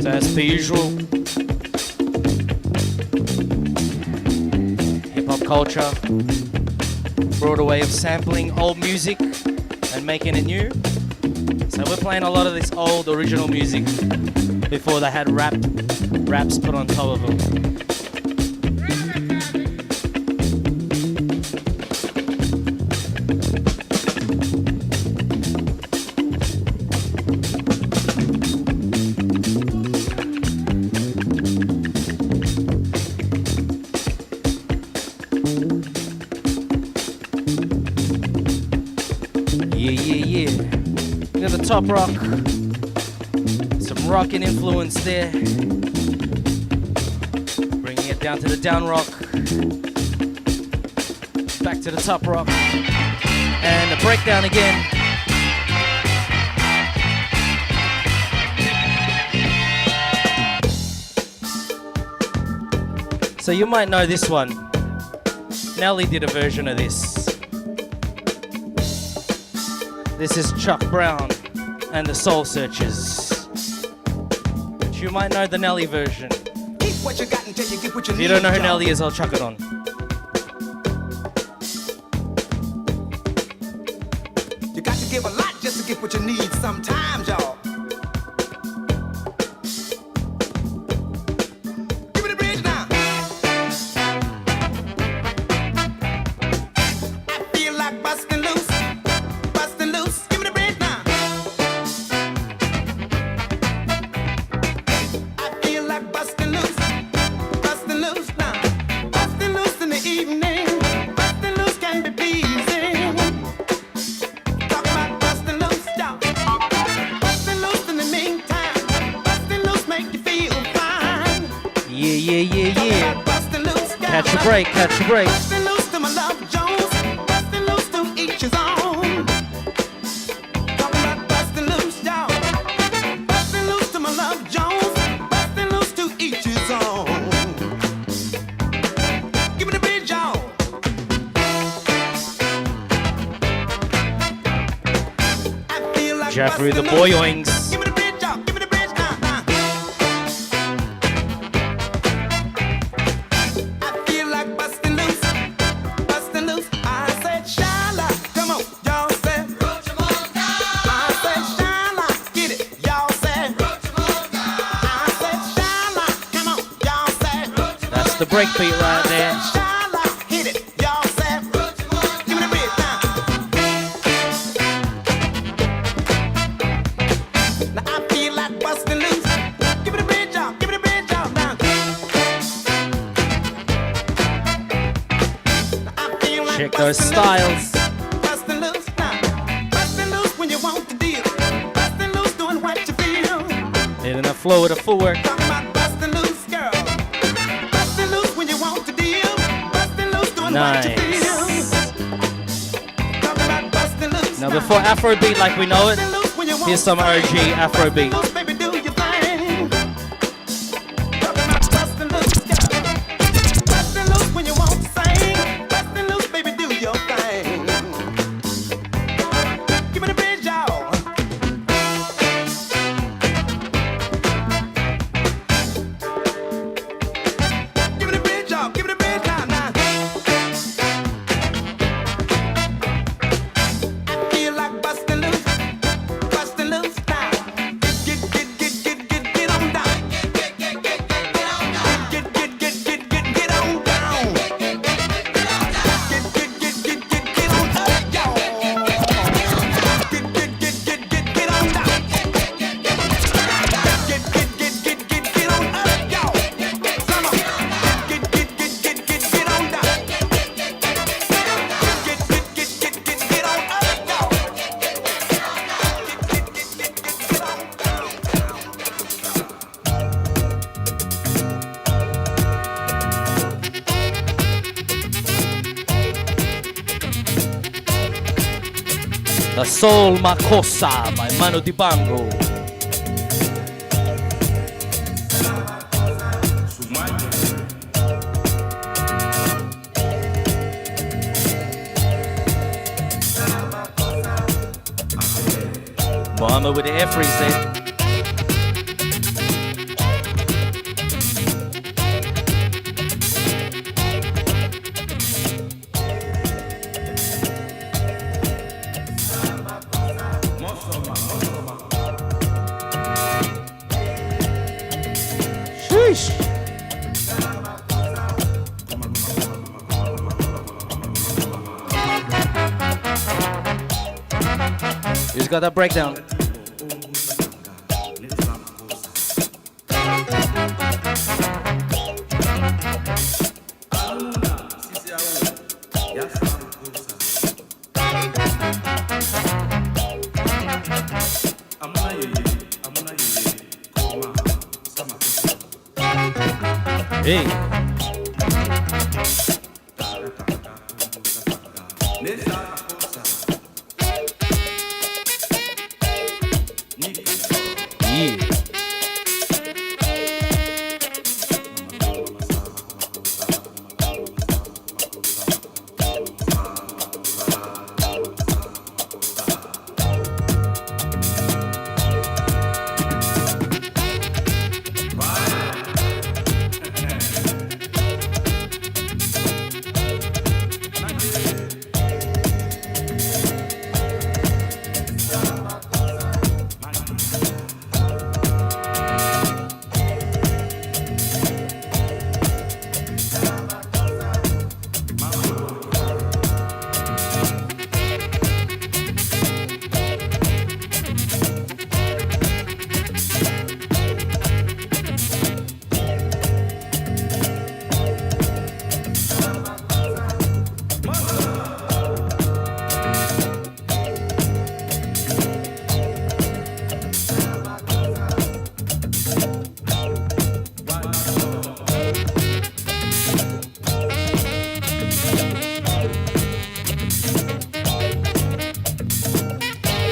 So as per usual, culture, broader way of sampling old music and making it new. So we're playing a lot of this old original music before they had raps put on top of them. Top rock, some rocking influence there, bringing it down to the down rock, back to the top rock, and a breakdown again. So you might know this one. Nelly did a version of this. This is Chuck Brown and the Soul Searchers. But you might know the Nelly version. Keep what you got until you get what you If need. you don't know who Nelly is, I'll chuck it on. You got to give a lot just to get what you need sometimes, y'all. Give me the bridge now. I feel like busting loose, busting loose. Give me the bridge now. I feel like busting loose now. Busting loose in the evening. Busting loose can be pleasing. Talk about busting loose, y'all. Busting loose in the meantime. Busting loose make you feel fine. Yeah. Talk about busting loose, y'all. Catch a break. Busting loose to my love Jones. Busting loose to each his own. Talking about busting loose, y'all. Busting loose to my love Jones. Busting loose to each his own. Give me the bridge, y'all. I feel like Jeffrey the busting loose. Boyoings. Give me the bridge, y'all. Give me the bridge, I feel like busting loose, busting loose. I said, Shala, come on, y'all said. I said, Shala, get it, y'all said. I breakbeat right there. Hit it, y'all say. Give me the beat now. Now I feel like busting loose. Give me the beat, y'all. Give me the beat, y'all now. Now I feel like Check those busting styles. Busting loose now. Busting loose when you want to deal. Busting loose doing what you feel. In the flow of the footwork. Talking about busting loose, girl. Busting loose when you want to deal. Busting loose doing what you feel. Talking about busting loose Now before Afrobeat like we know it, Busting loose when you want here's some to OG sing. Afrobeat. Busting loose, baby, do your thing. Talking about busting loose, girl. Busting loose when you want to sing. Busting loose, baby, do your thing. Give me the bridge, y'all. Give me the bridge, y'all. Give me the bridge, now, now. I feel like busting loose now. Get on down. Get on down. Get on up, y'all. Get on down. Get on up, y'all. Come on. Get on down. Get on up, y'all. La Soul Makossa by Mano Dibango. Mohammed with the air freeze there. Sheesh. Who's got that breakdown? Hey. Yeah.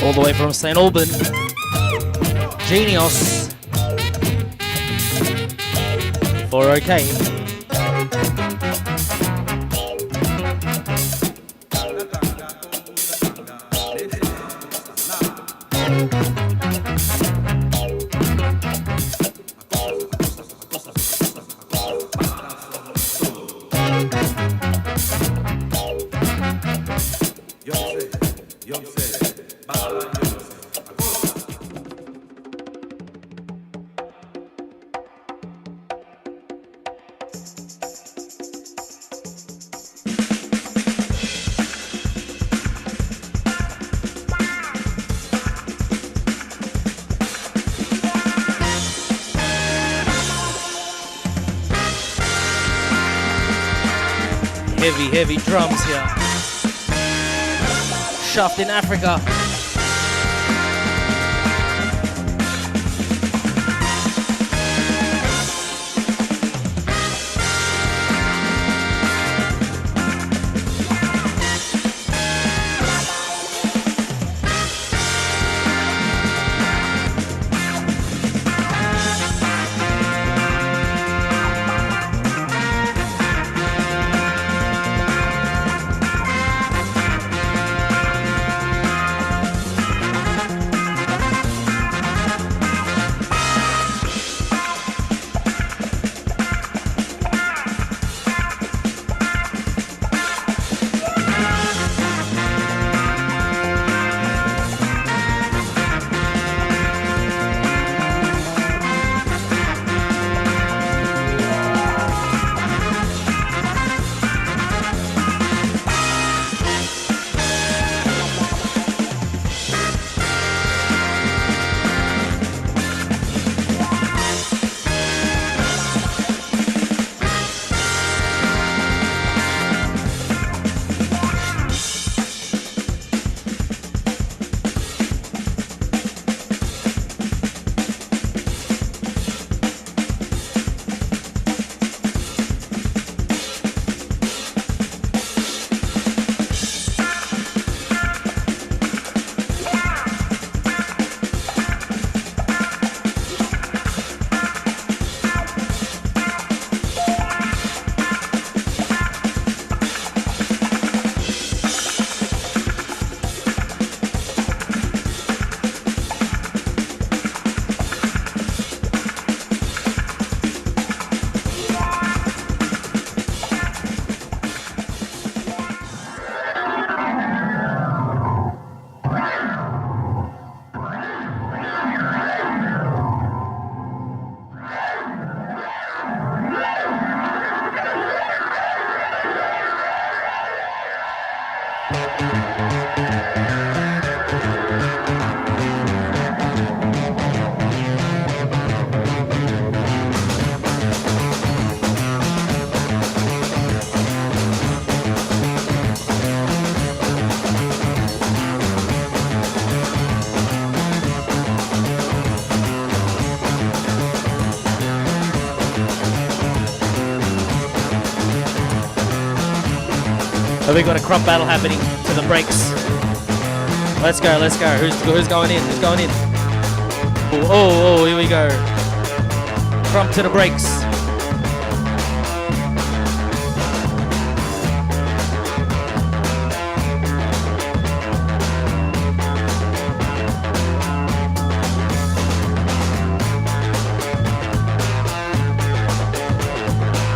All the way from St. Alban, Genius for OK. Heavy drums here. Shaft in Africa. So we've got a crump battle happening to the breaks. Let's go. Who's going in? Who's going in? Oh, here we go. Crump to the breaks.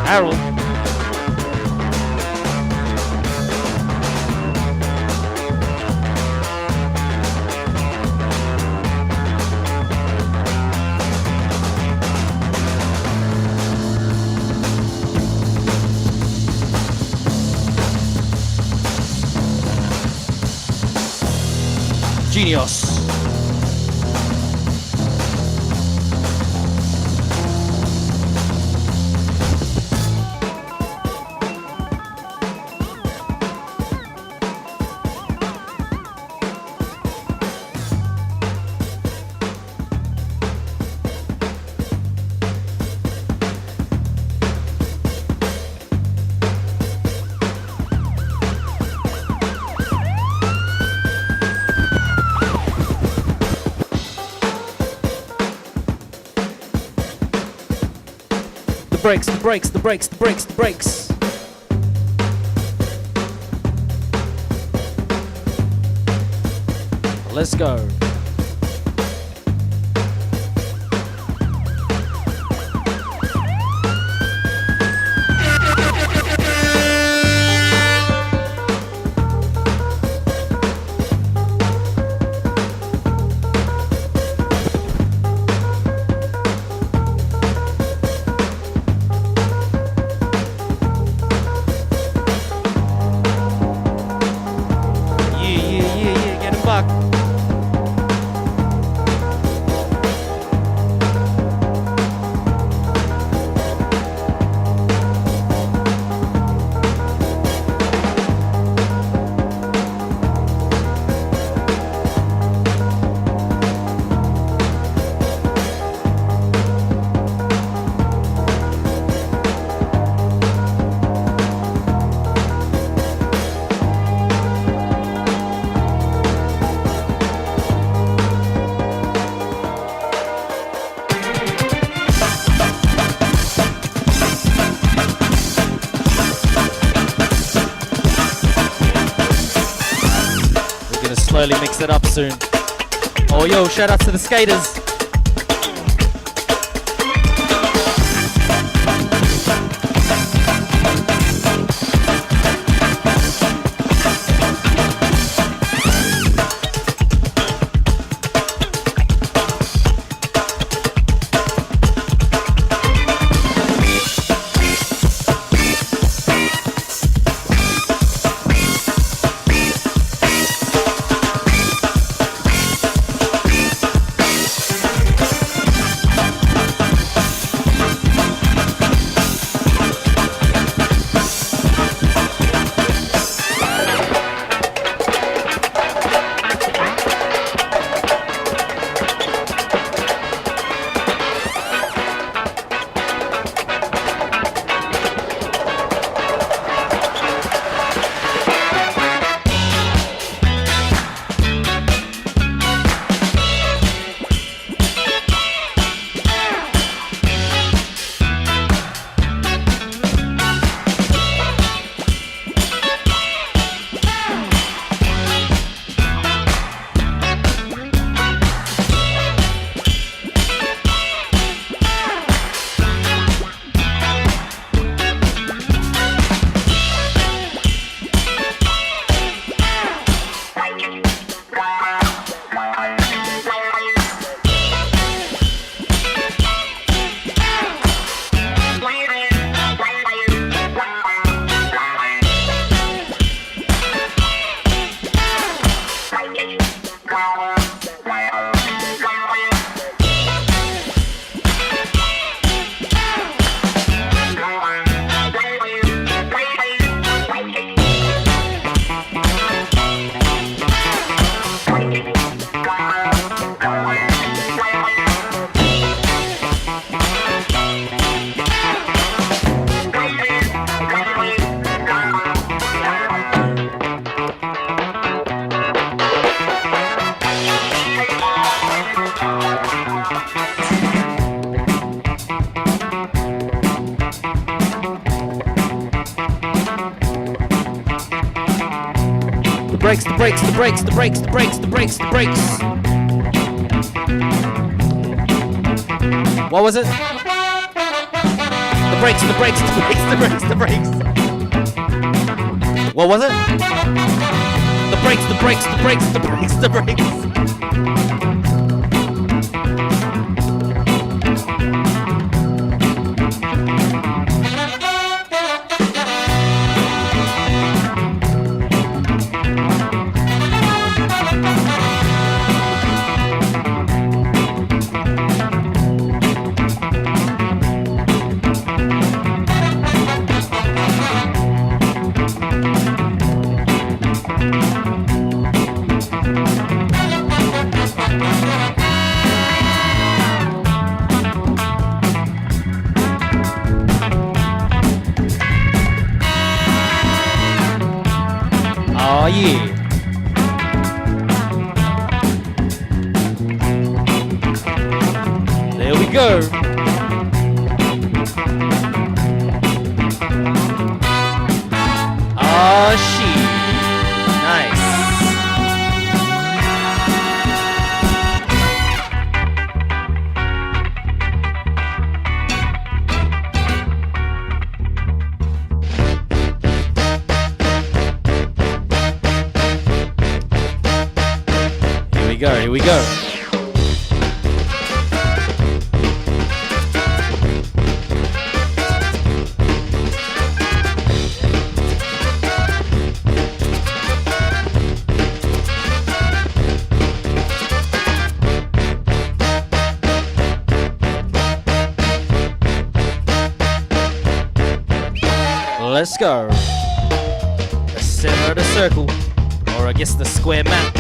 Harold. Genius. The brakes. Let's go. slowly mix it up soon. Oh, yo, shout out to the skaters. The brakes. What was it? The brakes. What was it? The brakes. Oh yeah. There we go. Oh shit. Nice. Here we go. Let's go. The center of the circle, or I guess the square map.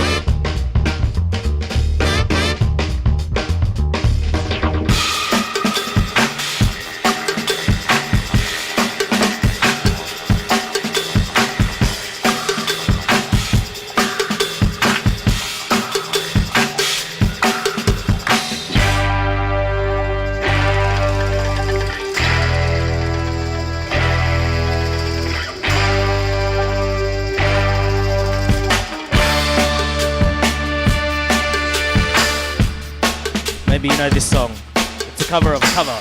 you know this song. It's a cover of a cover.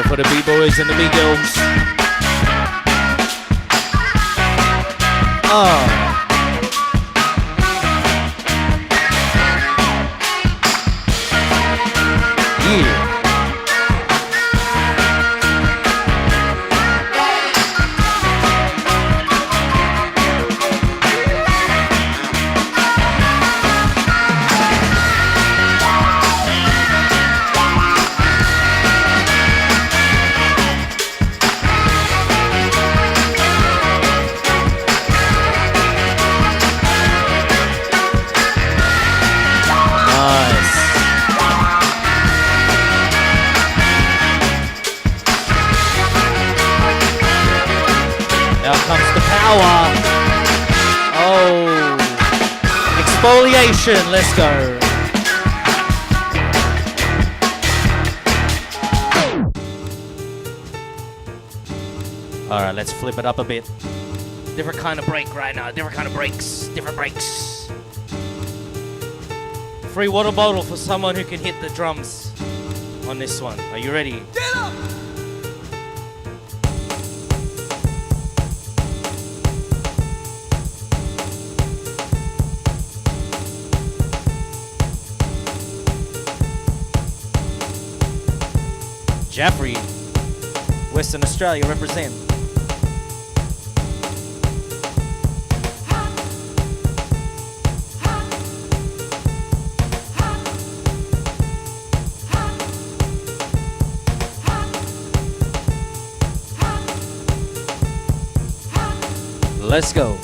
For the B-boys and the B-girls. Yeah. Exfoliation, let's go. Alright, let's flip it up a bit. Different kind of break right now, different kind of breaks, different breaks. Free water bottle for someone who can hit the drums on this one. Are you ready? Get up! Jeffrey, Western Australia represent. Let's go.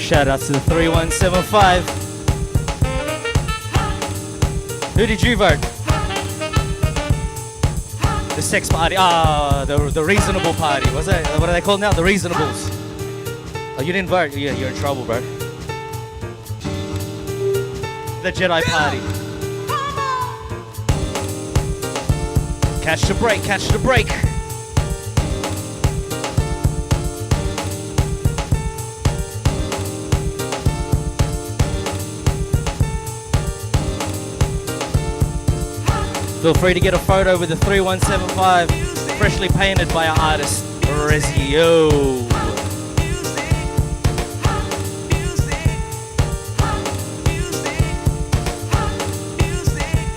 Shout out to the 3175. Who did you vote? The sex party. The reasonable party. What's that? What are they called now? The reasonables. Oh, you didn't vote. Yeah, you're in trouble, bro. the Jedi party. Catch the break, catch the break. Feel free to get a photo with the 3175, freshly painted by our artist, Rezio.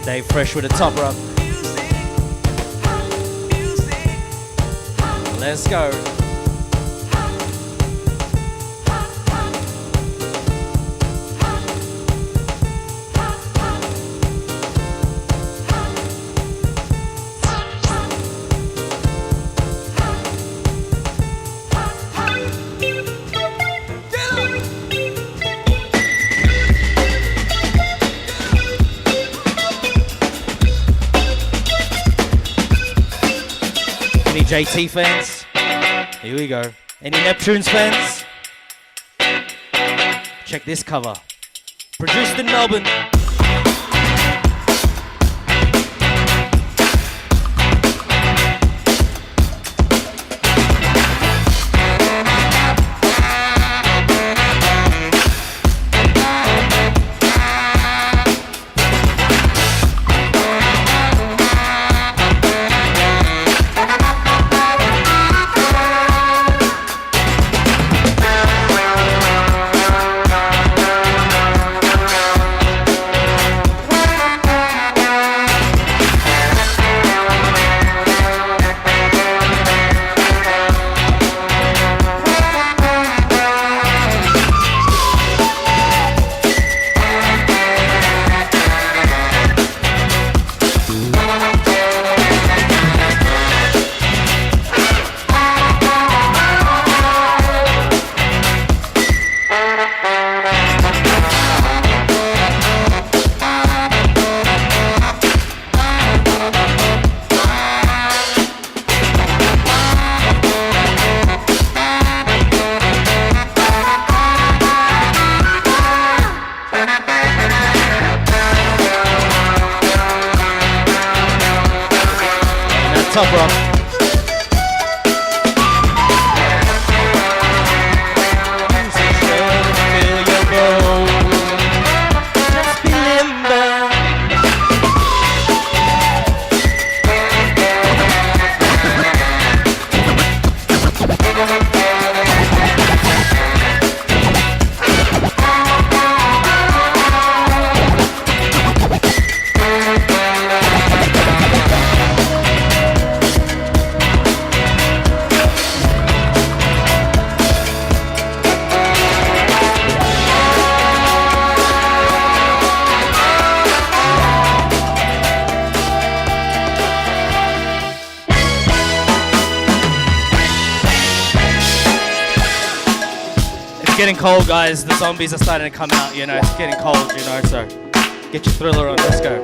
Dave Fresh with a top rock. Let's go. JT fans, here we go. Any Neptunes fans? Check this cover. Produced in Melbourne. Top rock. Getting cold, guys. The zombies are starting to come out, you know. It's getting cold, you know, so get your thriller on. Let's go.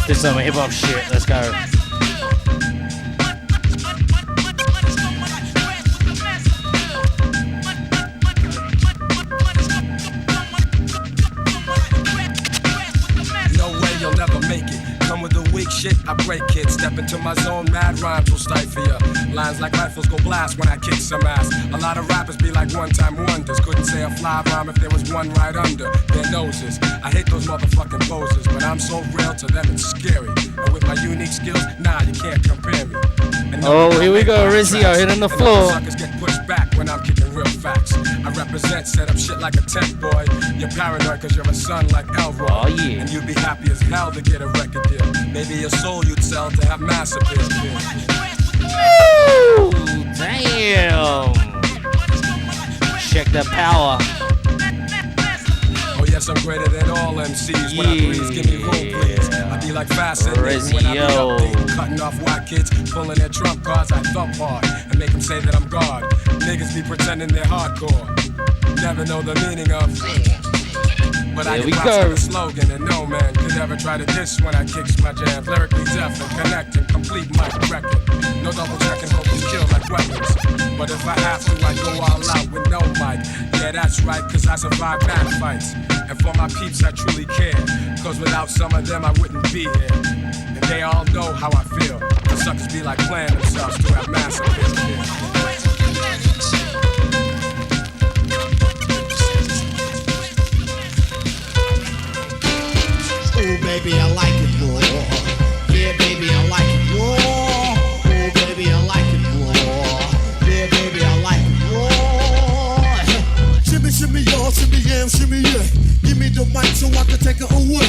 This is some hip hop shit. Let's go. No way you'll never make it. Come with the weak shit, I break it. Step into my zone, mad rhymes will stifle ya. Lines like rifles go blast when I kick some ass. A lot of rappers be like one-time wonders. Couldn't say a fly rhyme if there was one right under their noses. I hate those motherfucking poses, but I'm so real to them it's scary. And with my unique skills, nah, you can't compare me. Oh, here we go, Rizzio hitting the floor. Suckers get pushed back when I'm kicking real facts. I represent, set up shit like a tech boy. You're paranoid cause you're a son like Elroy. Oh yeah. And you'd be happy as hell to get a record deal. Maybe your soul you'd sell to have mass appeal. Woo! Damn. Check the power. Oh yes, I'm greater than all MCs. When I breeze, give me room, please. I be like fascinating when I be updating, cutting off white kids, pulling their trump cards. I thump hard and make them say that I'm God. Niggas be pretending they're hardcore, never know the meaning of. But I can box with a slogan and no man could ever try to diss when I kicks my jam. Lyrically deaf and connecting, complete mic record. No double checking, vocals kill like weapons. But if I have to, I go all out with no mic. Yeah, that's right, cause I survive bad fights. And for my peeps, I truly care. Cause without some of them, I wouldn't be here. And they all know how I feel. The suckers be like playing themselves to have massive hits. Ooh, baby, I like it raw. Yeah, baby, I like it raw. Ooh, baby, I like it raw. Yeah, baby, I like it raw. Shimmy, shimmy, y'all, shimmy, yam, shimmy, yeah. Give me the mic so I can take it away.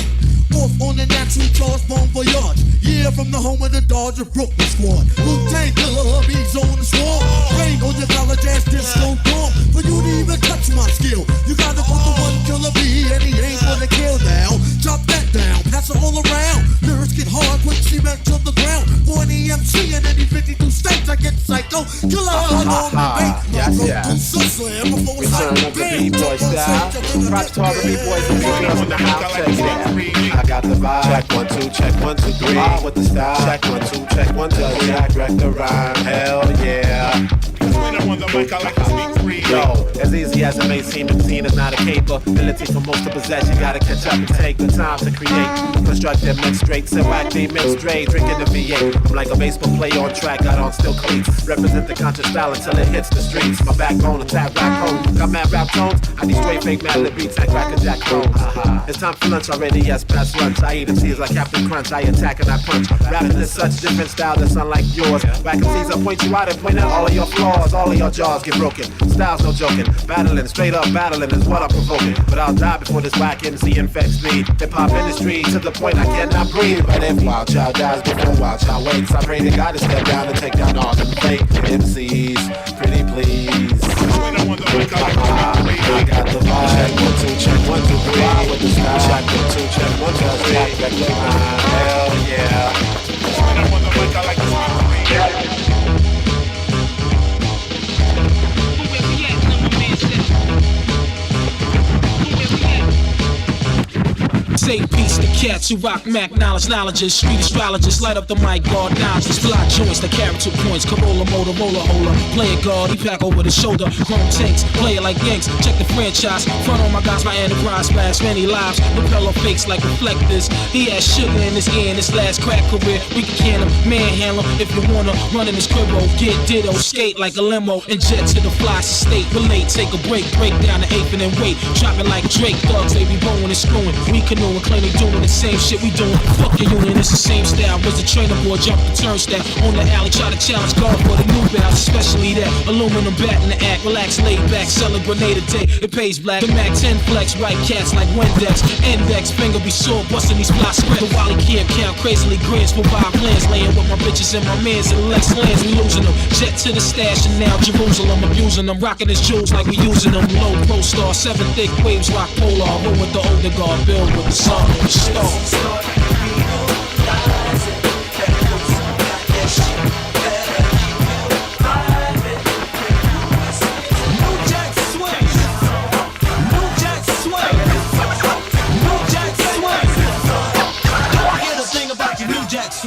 Off on the natural charge, bon voyage. Yeah, from the home of the Dodger Brooklyn squad. Wu-Tang Killer, bees on the swarm. Rain on your college ass disco dorm. For you to even touch my skill, you gotta put the one killer bee, and he ain't gonna kill now. Chop that down, pass it all around. Lyrics get hard, quick cement to the ground. For any MC in any 52 states, I get psycho. Killer on the beat. Yes. We turn up the B-boy style. Props to all the B-boys and B-girls in the house. Check it out. I got the vibe. Check 1, 2, check 1, 2, 3. With the style. Check 1, 2, check 1, 2. Jack, wreck the rhyme. Hell yeah. Yo, as easy as it may seem, the scene is not a capability for most to possess. You gotta catch up and take the time to create. Constructive, mix straight, sit back, they mix straight. Drinking the V8. I'm like a baseball player on track, got on still cleats. Represent the conscious style until it hits the streets. My backbone, a tap rap home. Got mad rap tones, I need straight fake mad lip beats and cracker jack clones. It's time for lunch already, yes, past lunch. I eat MCs like Captain Crunch, I attack and I punch. Rapping is such different style that's unlike yours. Back MCs, I point you out and point out all of your flaws. All of your jaws get broken. Style's no joking. Battling, straight up battling is what I'm provoking. But I'll die before this whack MC infects me. Hip-hop industry to the point I cannot breathe. But if Wild Child dies before Wild Child wakes, I pray to God to step down and take down all the fake MCs. Pretty please. I got the vibe. Check 1, 2, check 1, 2, 3. With the style. Check 1, 2, check 1, 2, 3. Hell yeah. Say peace to cats who rock Mac knowledges, street astrologists, light up the mic, guard dodges, fly joints, the character points, Corolla, Motorola, holder, play it guard, he pack over the shoulder, chrome tanks, play it like Yanks, check the franchise, front on my guys, my enterprise, splash many lives, propeller fakes like reflectors, he has sugar in his ear in his last crack career, we can can him, manhandle him, if you wanna, run in his cribbo, get ditto, skate like a limo, and jet to the fly state, relate, take a break down the eighth and then wait, dropping like Drake, thugs, they be blowing and screwing, we canoeing, claim they doing the same shit we doing. Fuck your union, it's the same style. Was the trainer boy, jump the turnstile on the alley, try to challenge God for the new bounce, especially that aluminum bat in the act. Relax, laid back, sell a grenade a day. It pays black. The Mac 10 flex, white cats like Windex. Index, finger be sore, busting these blocks spread. The Wally camp count crazily grins for 5 plans. Laying with my bitches and my mans and Lex lands, we losing them. Jet to the stash and now Jerusalem, abusing them. Rocking his jewels like we using them. Low pro star, 7 thick waves, rock polar. Roll with the older guard, build with the sun and the star. About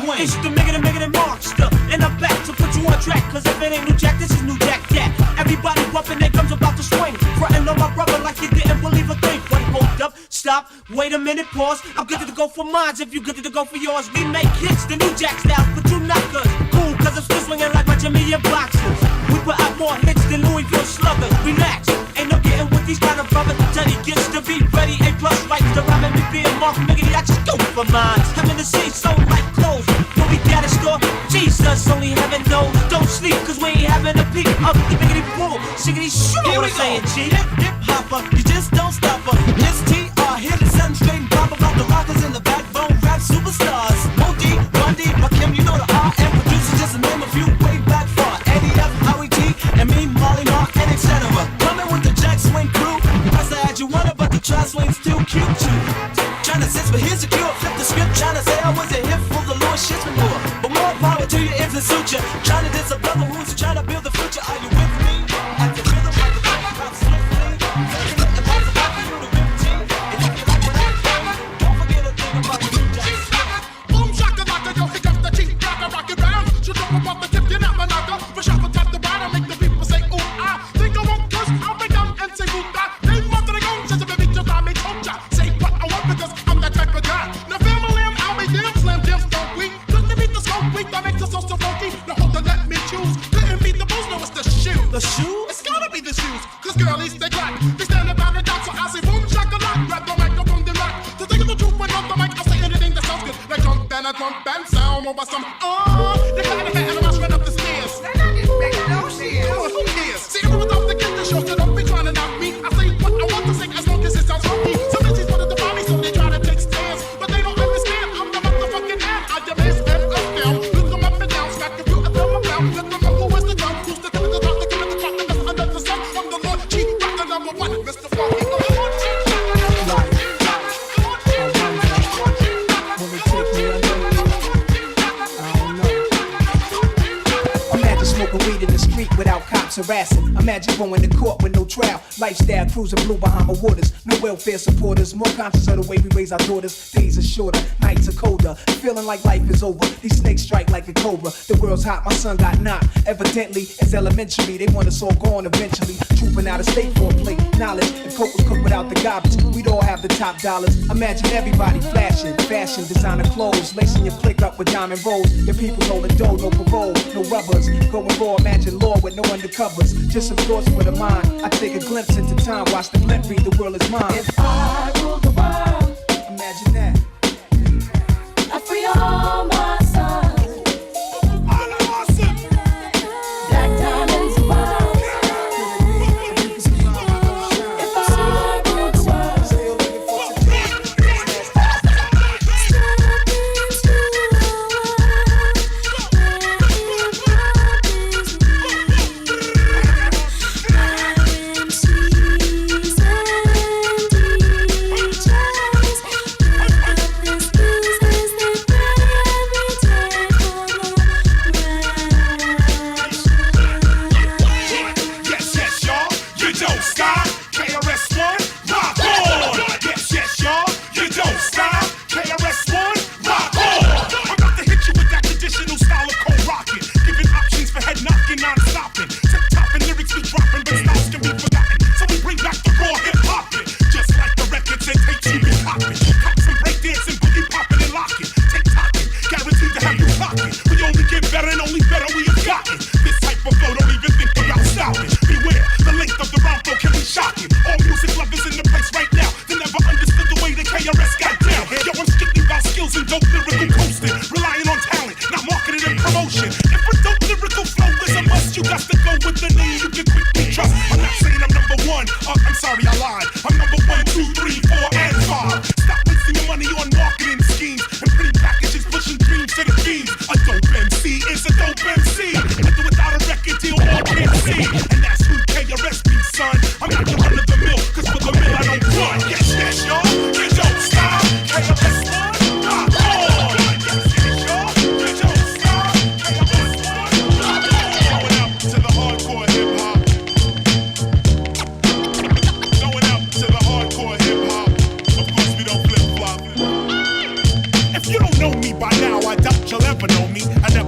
swing. It's the make it monster. And I'm back to put you on track. Cause if it ain't new jack, this is new jack cat. Everybody bumping their guns about to swing. Frontin' on my brother like you didn't believe a thing. But hold up, stop, wait a minute, pause. I'm good to go for mines if you good to go for yours. We make hits, the new jack styles, but you not good. Cool, cause I'm still swinging like my Jamaican boxers. We put out more hits than Louisville sluggers. Relax, ain't no getting with these kind of brothers. Johnny gets to be ready, A+ rights to rhyme and me being Mark Miggity. I just go for mines. I'm in the city, so like clothes. When we got a store, Jesus, only heaven knows. Don't sleep, cause we ain't having a peek up the biggity pool. Shiggity shoot, what I'm saying, G. Hip hopper, you just don't stop her. This TR here to send straight and pop about the rockers and the backbone rap superstars. Modi, Bundy, Rakim, you know the RM producers, just to name a few way back far. Eddie F, Howie T, and me, Molly Mark, and etc. Coming with the Jack Swing crew. Press I had you wanna, but the try swing's still cute too. Tryna sense, but here's the cure. Flip the script, tryna say I was a hit full of Lord shit's manure. But more power to you if it suits you. Tryna diss a brother who's trying to build the future. Are you with me? At the rhythm of the beat, pop swiftly. Nothing possible for you to rip G. And if you like what I do, don't forget a thing about the new Jack Swing. Boom shaka laka, yo, here comes the cheap rock it round. Should talk about the tip, you're not manaka. For shuffle tap the ride, I make the people say ooh ah. Think I won't curse, I'll be down and say ooh ah. They want to go, says a baby just I make told ya. Say what I want because I'm that type of guy. Now family, I'll be damn slam, damn stone weak. Couldn't beat the smoke weak, that makes us so funky. Now hold on, let me choose. Couldn't beat the booze, no it's the shoes. The shoes? It's gotta be the shoes, cause girlies they clap. They stand about the dance, so I say boom shaka lock. Grab the microphone, then rock. To take the truth when on the mic, I'll say anything that sounds good. Like jump and sound over some. They got a hat and I'm straight up the stairs. Who cares? See, everyone's out to get the show, so don't be trying to knock me. I say what I want to say as long as it sounds funky. Some bitches wanted to buy me, so they try to take stands. But they don't understand, I'm the motherfucking man. I demand and up down. Look them up and down, stack the view, I throw them down. Let them know who is the gun, who's the gun, the top, the gun, the top, the best under the sun. From the Lord Chief, rock the number one, Mr. Funky. Smoking weed in the street without cops harassing. Imagine going to court with no trial. Lifestyle cruising blue Bahama waters. No welfare supporters. More conscious of the way we raise our daughters. Days are shorter, nights are colder. Feeling like life is over. These snakes strike like a cobra. The world's hot, my son got knocked. Evidently, it's elementary. They want us all gone eventually. Trooping out of state for a plate. Knowledge, if coke was cooked without the garbage, we'd all have the top dollars. Imagine everybody flashing. Fashion, designer clothes. Lacing your click up with diamond rolls. Your people holding dough, no parole, no rubbers. Going raw, imagine law with no undercovers. Just some thoughts for the mind. I take a glimpse into time, watch the glint read, the world is mine. If I rule the world, imagine that. I free all my sons. Black diamonds above. If I rule the world, step into a world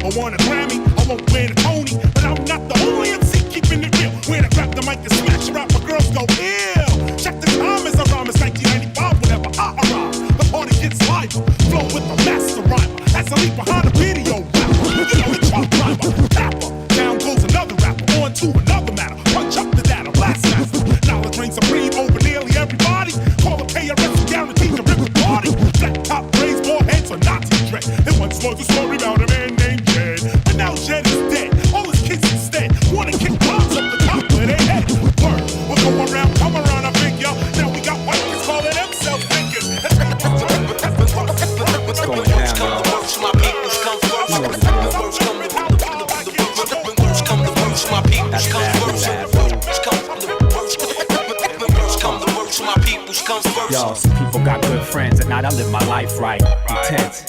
I want a Grammy, I won't win a Tony, but I'm not the only MC keeping it real. When I grab the mic and smash rap, my girls go ill. Check the time as I rhyme, it's 1995, whenever I arrive. The party gets live, flow with the master rhymer. As I leap behind the video rapper, you know the chop driver, tapper. Down goes another rapper, on to another matter. Punch up the data, blast master. Knowledge reigns supreme over nearly everybody. Call a KRS, guaranteed to rip the party. Flat top braids, more heads or Nazi dread. It once was a story about a man named Jed, but now Jed is dead. All his kids instead wanna kick bombs up the top of their head. Word, we'll go around, come around, I figure. Now we got white kids calling themselves thinkers. What's going down, y'all? My peoples come first. When words come to words, my peoples come first. My peoples come first. Yo, some people got good friends, at night I live my life right. Intense.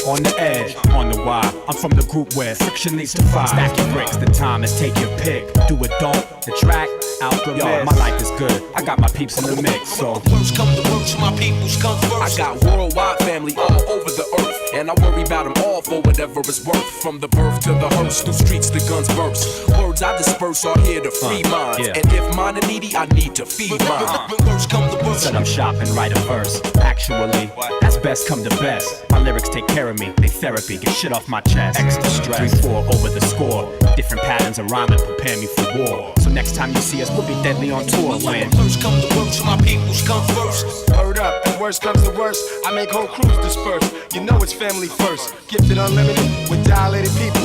On the edge, on the wire. I'm from the group where friction leads to fire. Stack your bricks, the time is take your pick. Do it, don't, the track, out the yo, my life is good. I got my peeps in the mix, so words come to words, my peoples come first. I got worldwide family all over the earth, and I worry about them all for whatever it's worth. From the birth to the hearse, through streets the guns burst. Words I disperse are here to free minds, and if mine are needy, I need to feed mine. When words come to words, said I'm shopping, write a verse. Actually, that's best come to best. My lyrics take care of me, they therapy, get shit off my chest. Extra stress, 3-4 over the score. Different patterns of rhyming prepare me for war. So next time you see us, we'll be deadly on tour. When words come to words, my peoples come first. Word up, if worst comes to worst, I make whole crews disperse. You know it's family first. Gifted unlimited with dilated people.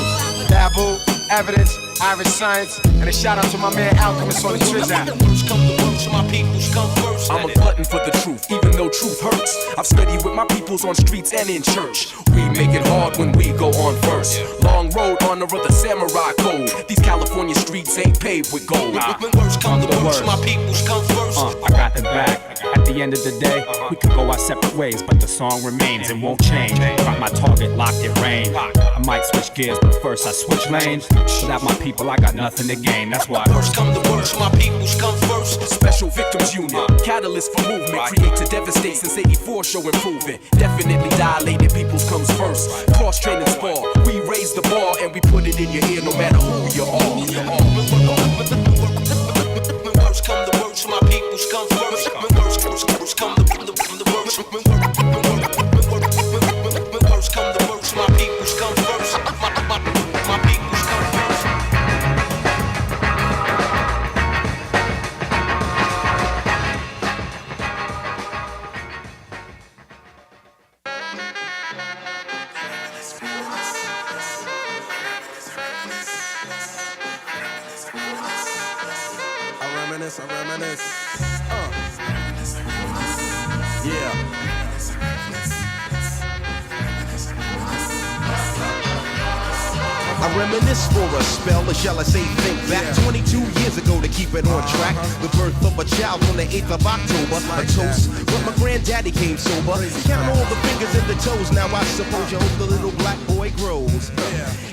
Dabble, evidence, Irish science, and a shout out to my man Alchemist on the Triz app. Words come to words, my peoples come first. I'm a glutton for the truth, even though truth hurts. I've studied with my peoples on streets and in church. We make it hard when we go on first. Long road, honor of the samurai code. These California streets ain't paved with gold. When words come to words, my peoples come first. I got the back. At the end of the day, we could go our separate ways, but the song remains and won't change. Got my target locked in range. I might switch gears, but first I switch lanes. Without my people, I got nothing to gain. That's why words come to words, my peoples come first. Special Victims Unit, catalyst for movement, create to devastate since 84 show improvement. Definitely dilated peoples comes first. Cross training spar, we raise the bar and we put it in your ear no matter who you are. When words come to words, my peoples come first. When words come to words, when words come to words, my peoples come first. My peoples come first. I reminisce. Yeah. I reminisce for a spell, or shall I say think back 22 years ago to keep it on track. The birth of a child on the 8th of October, a toast, but my granddaddy came sober. Count all the fingers and the toes, now I suppose you hope the little black boy grows.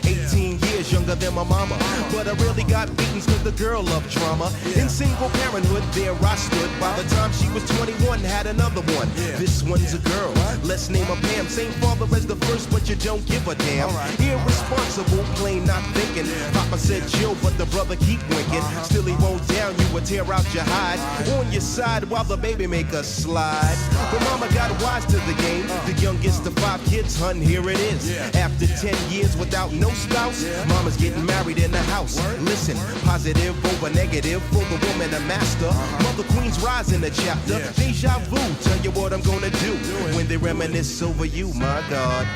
18 years younger than my mama, but I really got beatings cause the girl loved drama. In single parenthood, there I stood. By the time she was 21, had another one. This one's a girl, let's name her Pam. Same father as the first, but you don't give a damn. Irresponsible, plain not thinking. Papa said chill, but the brother keep winking. Still he won't down you or tear out your hide. On your side while the baby make a slide. But mama got wise to the game. The youngest of 5 kids, hun, here it is. After 10 years without no spouse, mama's getting married in the house. Listen, positive over negative for the woman a master. Mother Queen's rise in the chapter. Deja vu, tell you what I'm gonna do when they reminisce over you, my God.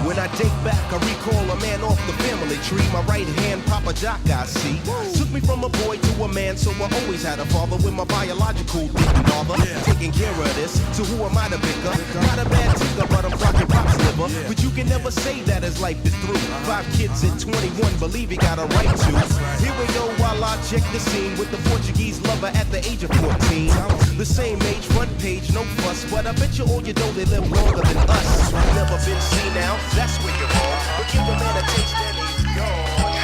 When I think back, I recall a man off the family tree. My right hand, Papa Doc, I see. Took me from a boy to a man, so I always had a father with my biological didn't bother. Taking care of this, so who am I to bicker? Not a bad ticker, but I'm rocking pop's liver. But you can never say that his life is through. 5 kids at 21, believe he got a right to. Here we go while I check the scene with the Portuguese lover at the age of 14. The same age, front page, no fuss. But I bet you all you know they live longer than us. Never been seen now, that's where you're wrong. But give a man a taste and he's gone.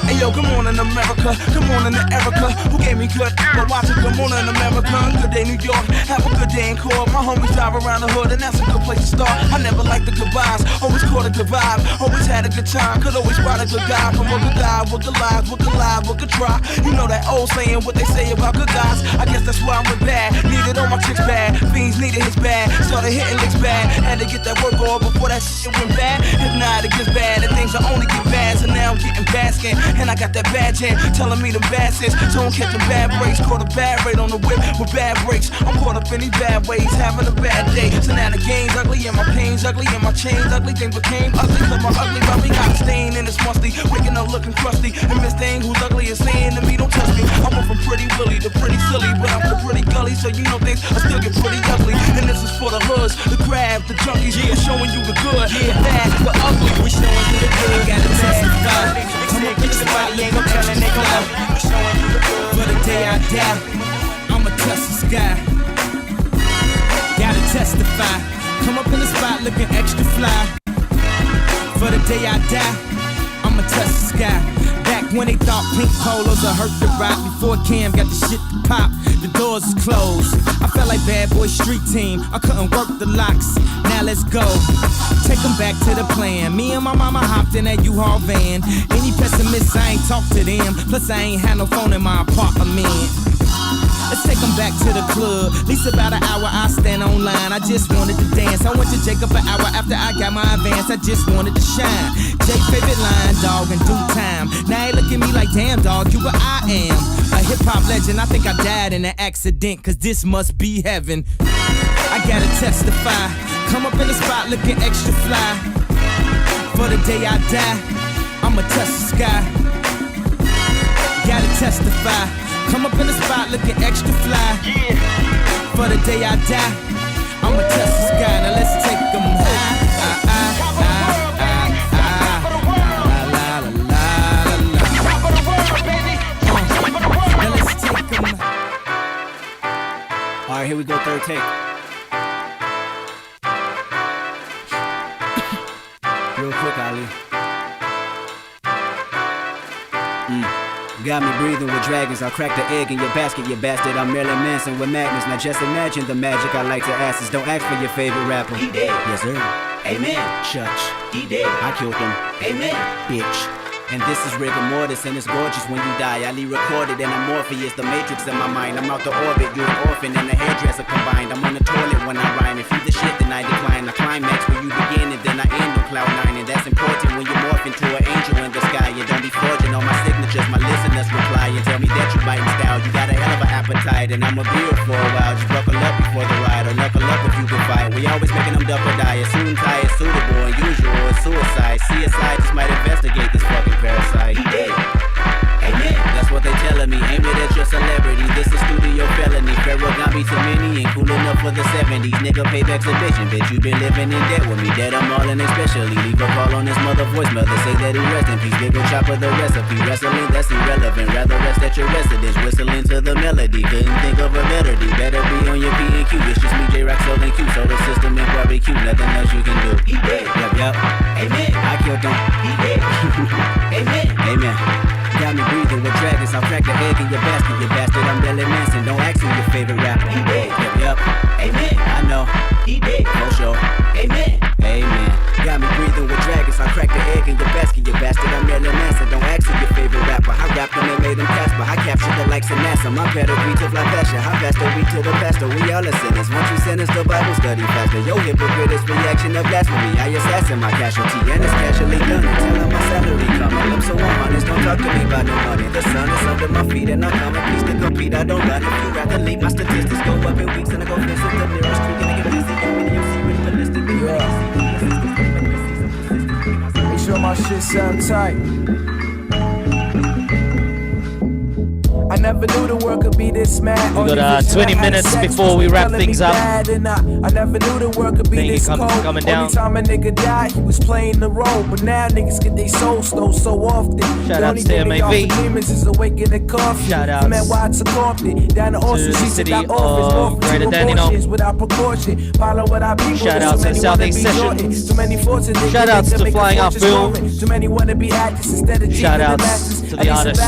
Hey yo, good morning America, good morning to Erica, who gave me good, but watching good morning America, good day New York, have a good day in court, my homies drive around the hood and that's a good place to start, I never liked the goodbyes, always caught a good vibe, always had a good time, could always spot a good guy, from a good guy, with good lives, with good live, with good try, you know that old saying, what they say about good guys, I guess that's why I'm with bad, needed all my chicks bad, fiends needed his bad, started hitting licks bad, had to get that work off before that shit went bad, if not it gets bad, and things will only get bad, so now I'm getting basking. And I got that badge in, telling me the bad sense. So I'm catching bad breaks, caught a bad rate on the whip with bad breaks. I'm caught up in these bad ways, having a bad day. So now the game's ugly and my pain's ugly and my chains ugly. Things became ugly, cause my ugly body got a stain in it's musty. Waking up looking crusty, and Miss Thing who's ugly is saying to me, don't touch me. I went from pretty willy to pretty silly, but I'm the pretty gully, so you know things I still get pretty ugly. And this is for the hoods, the crabs, the junkies. We're showing you the good, the bad, the ugly. We're showing you the good, got a testify. Come on, get somebody ain't gon' tell a nigga love me. We're showing you the good. For the day I die, I'ma touch the sky. Gotta testify. Come up in the spot looking extra fly. For the day I die, I'ma touch the sky. Back when they thought pink polos would hurt the rock. Before Cam got the shit to pop, the doors is closed. I felt like Bad Boy Street Team, I couldn't work the locks. Now let's go, take them back to the plan. Me and my mama hopped in that U-Haul van. Any pessimists, I ain't talk to them. Plus I ain't had no phone in my apartment. Let's take them back to the club. At least about an hour I stand online. I just wanted to dance. I went to Jacob an hour after I got my advance. I just wanted to shine. Jake favorite line, dog, in due time. Now they look at me like, damn, dog, you what I am. A hip-hop legend. I think I died in an accident, cause this must be heaven. I gotta testify. Come up in the spot looking extra fly. For the day I die, I'ma touch the sky. Gotta testify. Come up in the spot looking extra fly. Yeah. For the day I die, I'ma touch the sky. Now let's take them high. Now let's take them. Alright, here we go, third take. Real quick, Ali. Got me breathing with dragons. I'll crack the egg in your basket, you bastard. I'm Marilyn Manson with madness. Now just imagine the magic I like to ask is don't ask for your favorite rapper. He dead. Yes, sir. Amen. Church. He dead. I killed him. Amen. Bitch. And this is rigor mortis, and it's gorgeous when you die. I recorded, and I'm Morpheus, the matrix in my mind. I'm out the orbit, you're an orphan and a hairdresser combined. I'm on the toilet when I rhyme. If you the shit, then I decline. The climax where you begin, and then I end on cloud 9. And that's important when you morph into an angel in the sky. You don't be forging on my signatures. My listeners reply and tell me that you biting style. You got a hell of an appetite, and I'm a beer for a while. Just buckle up before the ride, or knuckle up if you can fight. We always making them duck or die. As soon tie is suitable, unusual, or suicide. CSI just might investigate this fucking parasite. He dead. Amen. That's what they telling me. Aim it at your celebrity. This is studio felony. Pharaoh got me too many and cool enough for the 70s. Nigga payback's a bitchin'. Bitch, you been living in debt with me. Dead I'm all in especially. Leave a call on his mother voicemail to say that he rest in peace. Big ol' chopper the recipe. Wrestling, that's irrelevant. Rather rest at your residence. Whistling to the melody. Couldn't think of a better D. Better be on your P&Q. It's just me, J-Rock, Soul, and Q. Solar system and barbecue. Nothing else you can do. He dead. Yup. Amen. I killed him. He dead. Amen. Amen. Got me breathing with dragons. I'll crack the egg in your basket, you bastard. I'm Marilyn Manson. Don't ask who your favorite rapper. He dead. Yup. Amen. I know. He dead. For sure. Amen. Amen. Got me breathing with dragons. I'll crack the egg in your basket, you bastard. I'm Marilyn Manson. Don't ask who your favorite rapper. I rapped them and made them Casper. I captured the likes of NASA. My pedigree to fly faster. How faster we to the pastor. We all are sinners. Once you sentence the Bible study faster. Yo, hypocrite is reaction of blasphemy. I assassin my casualty and it's casually done. Until my salary coming. I'm so honest. Don't talk to me about no money. The sun is under my feet and I'm coming. Please to compete. I don't run. If you rather leave, my statistics go up in weeks and I go visit the nearest street and I get busy. You see really ballistic. Make sure my shit sound tight. I never knew the world could be this mad. We got 20 minutes before we wrap things up. I never knew the world could be this cold. Coming down. Only time a nigga died, he was playing the role. But now niggas get their soul stole so often. Shout out to MAV. Demons is awakening the coffee. Shout out from that wide to Compton, down to Austin, the city of Greater Dandenong. Without precaution, follow what I people. Shout out to the Southeast Session. Too many forces. Shout outs to Flying Up Film. Too many wanna be actors instead of shout outs to the artist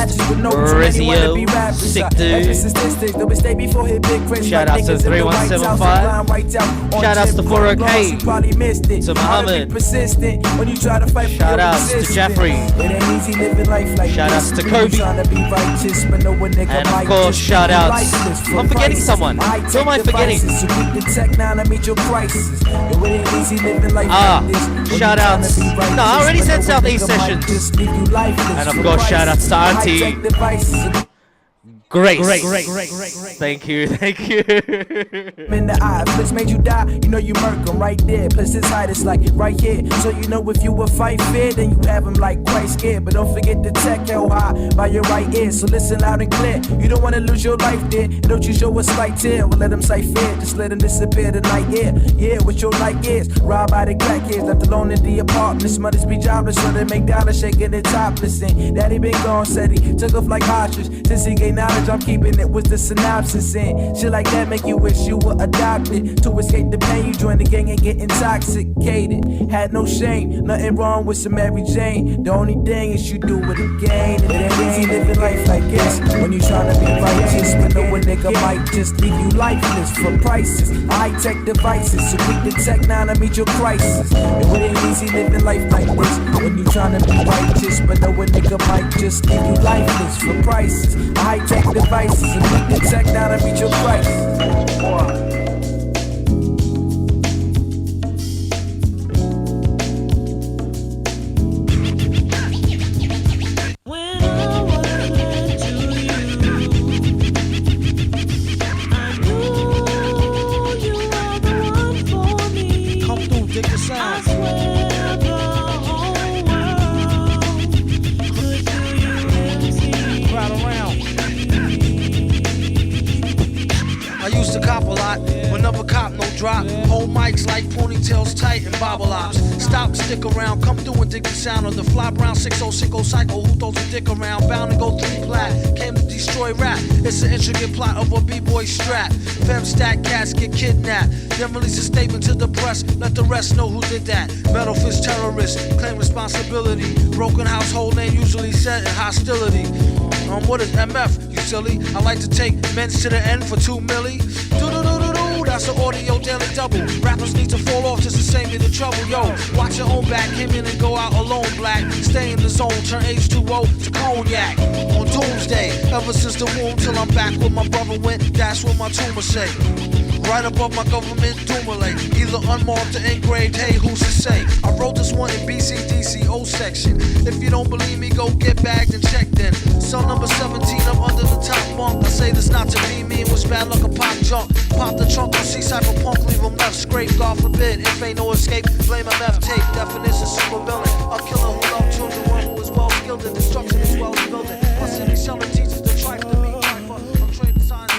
Rizio, sick dude. Shout out to 3175. Shout outs to 4OK, to Muhammad. Shout outs to Jaffrey. Shout outs to Kobe. And of course, shout outs. I'm forgetting someone. Who am I forgetting? Shout outs. No, I already said Southeast Sessions. And of course, shout outs to Auntie Grace. Thank you. In the eye, plus made you die, you know you murk him right there. Plus his height is like right here. So you know if you would fight fair, then you have him like quite scared. But don't forget to tech held high by your right ear. So listen loud and clear. You don't want to lose your life there. And don't you show a slight tear. Well, let him sight fair. Just let him disappear tonight, yeah. Yeah, what your light is. Robbed by the crackheads, left alone in the apartment. Mothers be jobless, so they make dollars shaking their topless. And daddy been gone, said he took off like ostrich. Since he gained knowledge, I'm keeping it with the synopsis. And shit like that make you wish you were adopted. To escape the pain, you join the gang and get intoxicated. Had no shame, nothing wrong with some Mary Jane. The only thing is you do it again. And it ain't easy living life like this when you tryna be righteous. But no a nigga might just leave you lifeless for prices. High-tech devices, so quick to tech now to meet your crisis. It ain't easy living life like this when you tryna be righteous. But no a nigga might just leave you lifeless for prices. High-tech devices, so quick to tech now to meet your crisis. Drop, hold mics like ponytails tight and bobble ops. Stop, stick around, come through and dig the sound of the fly brown 6060 cycle. Who throws a dick around? Bound to go 3 plat. Came to destroy rap. It's an intricate plot of a b-boy strap. Fem stack cats get kidnapped. Then release a statement to the press. Let the rest know who did that. Metal fist terrorists claim responsibility. Broken household name usually set in hostility. What is MF? You silly. I like to take men's to the end for 2 milli. That's an audio daily double. Rappers need to fall off just to save me the trouble. Yo, watch your own back, came in and go out alone, black. Stay in the zone, turn H2O to cognac. On doomsday, ever since the womb till I'm back where my brother went, that's what my tumor say. Right above my government doomulate, either unmarked or engraved, hey, who's to say? I wrote this one in BCDCO section. If you don't believe me, go get bagged and checked then. Cell number 17, I'm under the top bunk. I say this not to be mean, was bad luck a pop junk. Pop the trunk on C-Cypherpunk, leave him left scrape, God forbid. If ain't no escape, blame MF tape. Definition super villain, a killer who loves children, one who is well skilled in destruction as well as building. My city selling teachers the trife to me, I'm trading signs.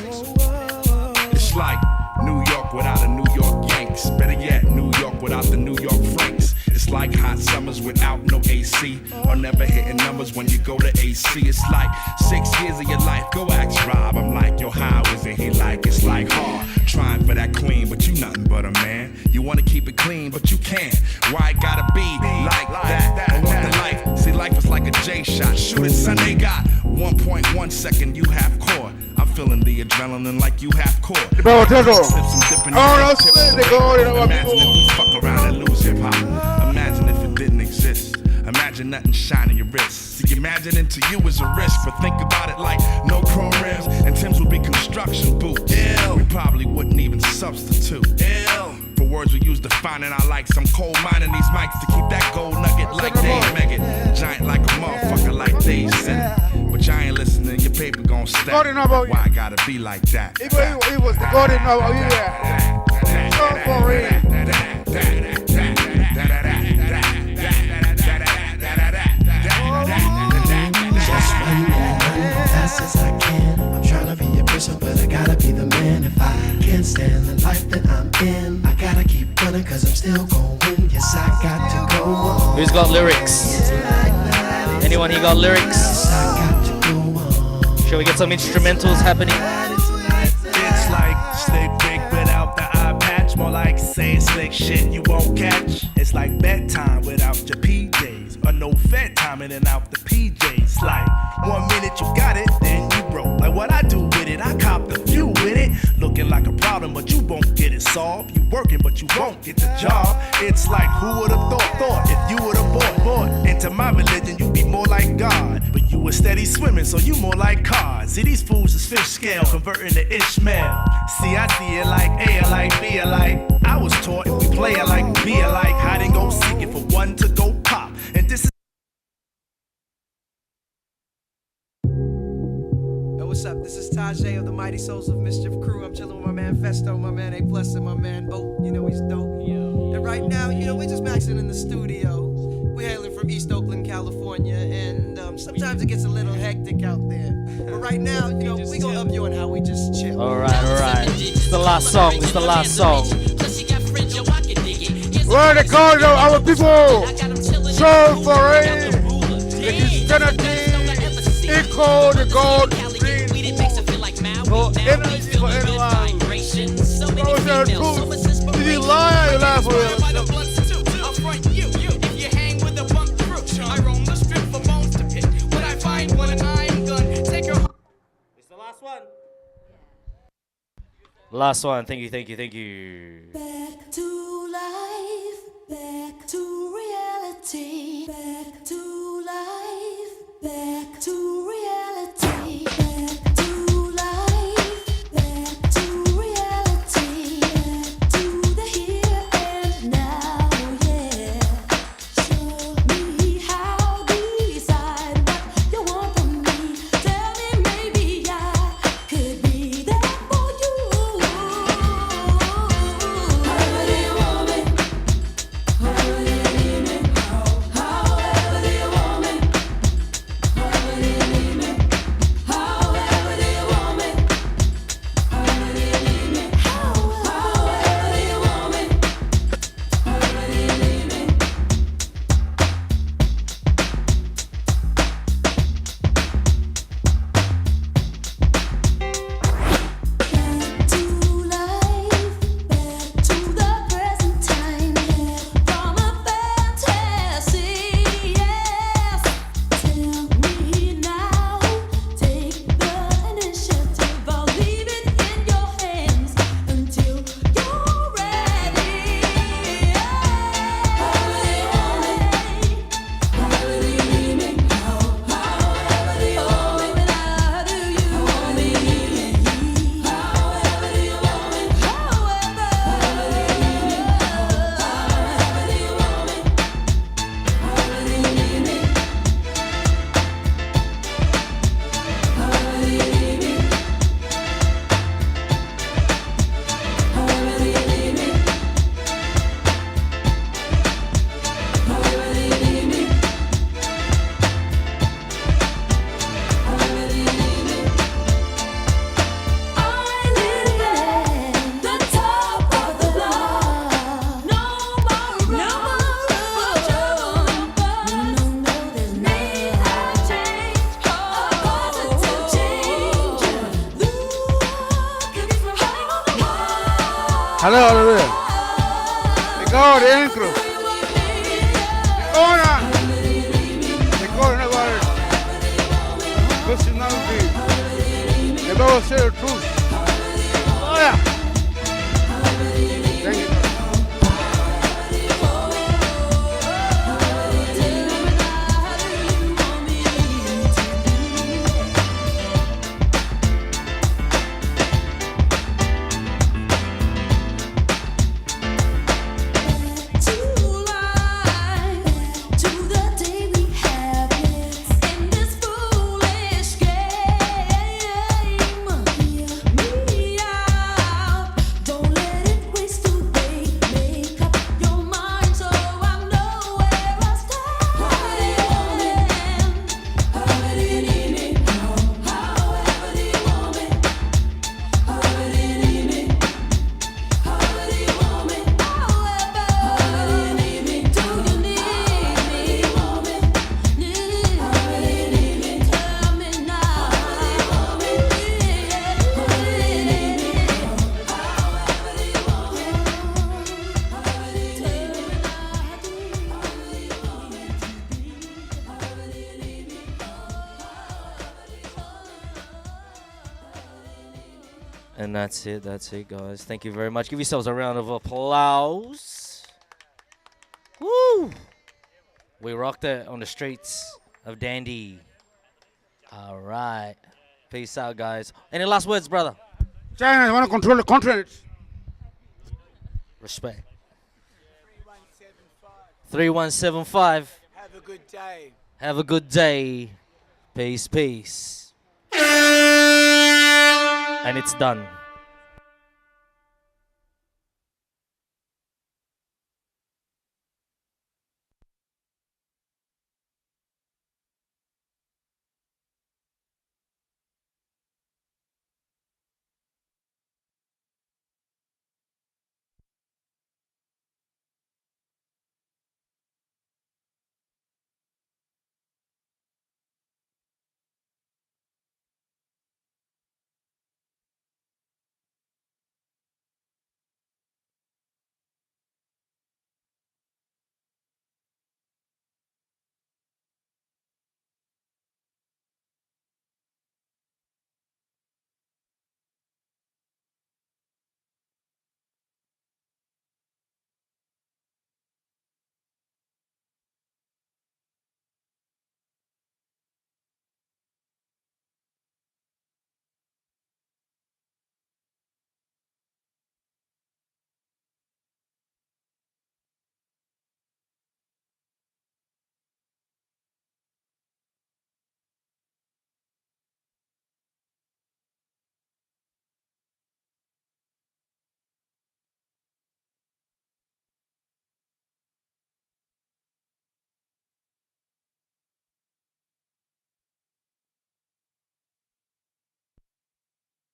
It's like New York without a New York Yanks. Better yet, New York without the New York Franks. It's like hot summers without no AC, or never hitting numbers when you go to AC. It's like 6 years of your life. Go ask Rob. I'm like, yo, how isn't he like? It's like hard trying for that queen, but you nothing but a man. You wanna keep it clean, but you can't. Why it gotta be like that? I want the life. See, life is like a J shot. Shoot it, son. They got 1.1 second. You half court. I'm feeling the adrenaline like you half court. Imagine if we fuck around and lose hip hop. Imagine if it didn't exist. Imagine nothing shining your wrist. See, imagining to you is a risk. But think about it like no chrome rims and Tim's would be construction boots. We probably wouldn't even substitute. For words we use defining our likes. I'm cold mining these mics to keep that gold nugget like Dave Meggett. Giant like a motherfucker like Dave Senate. But you ain't listening, your paper gon' stack. Why I gotta be like that? It was the golden hour, yeah. So for real. Just run fast as I can. life that I'm in. I gotta keep running cause I'm still going. Yes, I got to go on. Who's got lyrics? Anyone here got lyrics? Shall we get some instrumentals happening? It's like stay big without the eye patch. More like saying slick shit you won't catch. It's like bedtime without your PJs. Or no fed time in and out the PJs. Like 1 minute you got it, then you broke. Like what I do with it, I cop the few with it. Looking like a problem, but you won't get it solved. You working, but you won't get the job. It's like who would have thought if you would have bought into my religion, you'd be more like God. But you were steady swimming, so you more like cards. See, these fools is fish scale, converting to Ishmael. See, I see it like A alike, B alike. I was taught if we play alike, be alike. Hide and go seek it for one to go pop. And this is what's up? This is Tajay of the Mighty Souls of Mischief crew. I'm chilling with my man Festo, my man A Plus, and my man Oak. You know he's dope. And right now, you know, we're just maxing in the studio. We're hailing from East Oakland, California, and sometimes it gets a little hectic out there. But right now, you know, we gonna up you on how we just chill. Alright. It's the last song. Where the cause of our people, soul for aid, the Christianity, equal the God, no energy for anyone. Those are truth. Did you lie or you laugh for it? Last one. Thank you. Back to life, back to reality, back to life, back to reality, back to life, back to reality, back to the here and now, yeah. Show me how, decide what you want from me. Tell me maybe I could be there for you. Hallelujah. The God increase. The honor. The coronavirus. Personality. The Bible says the truth. Oh yeah. Thank you. And that's it, guys. Thank you very much. Give yourselves a round of applause. Woo! We rocked it on the streets of Dandy. All right. Peace out, guys. Any last words, brother? China, want to control the continent. Respect. 3175. Have a good day. Have a good day. Peace, peace. And it's done.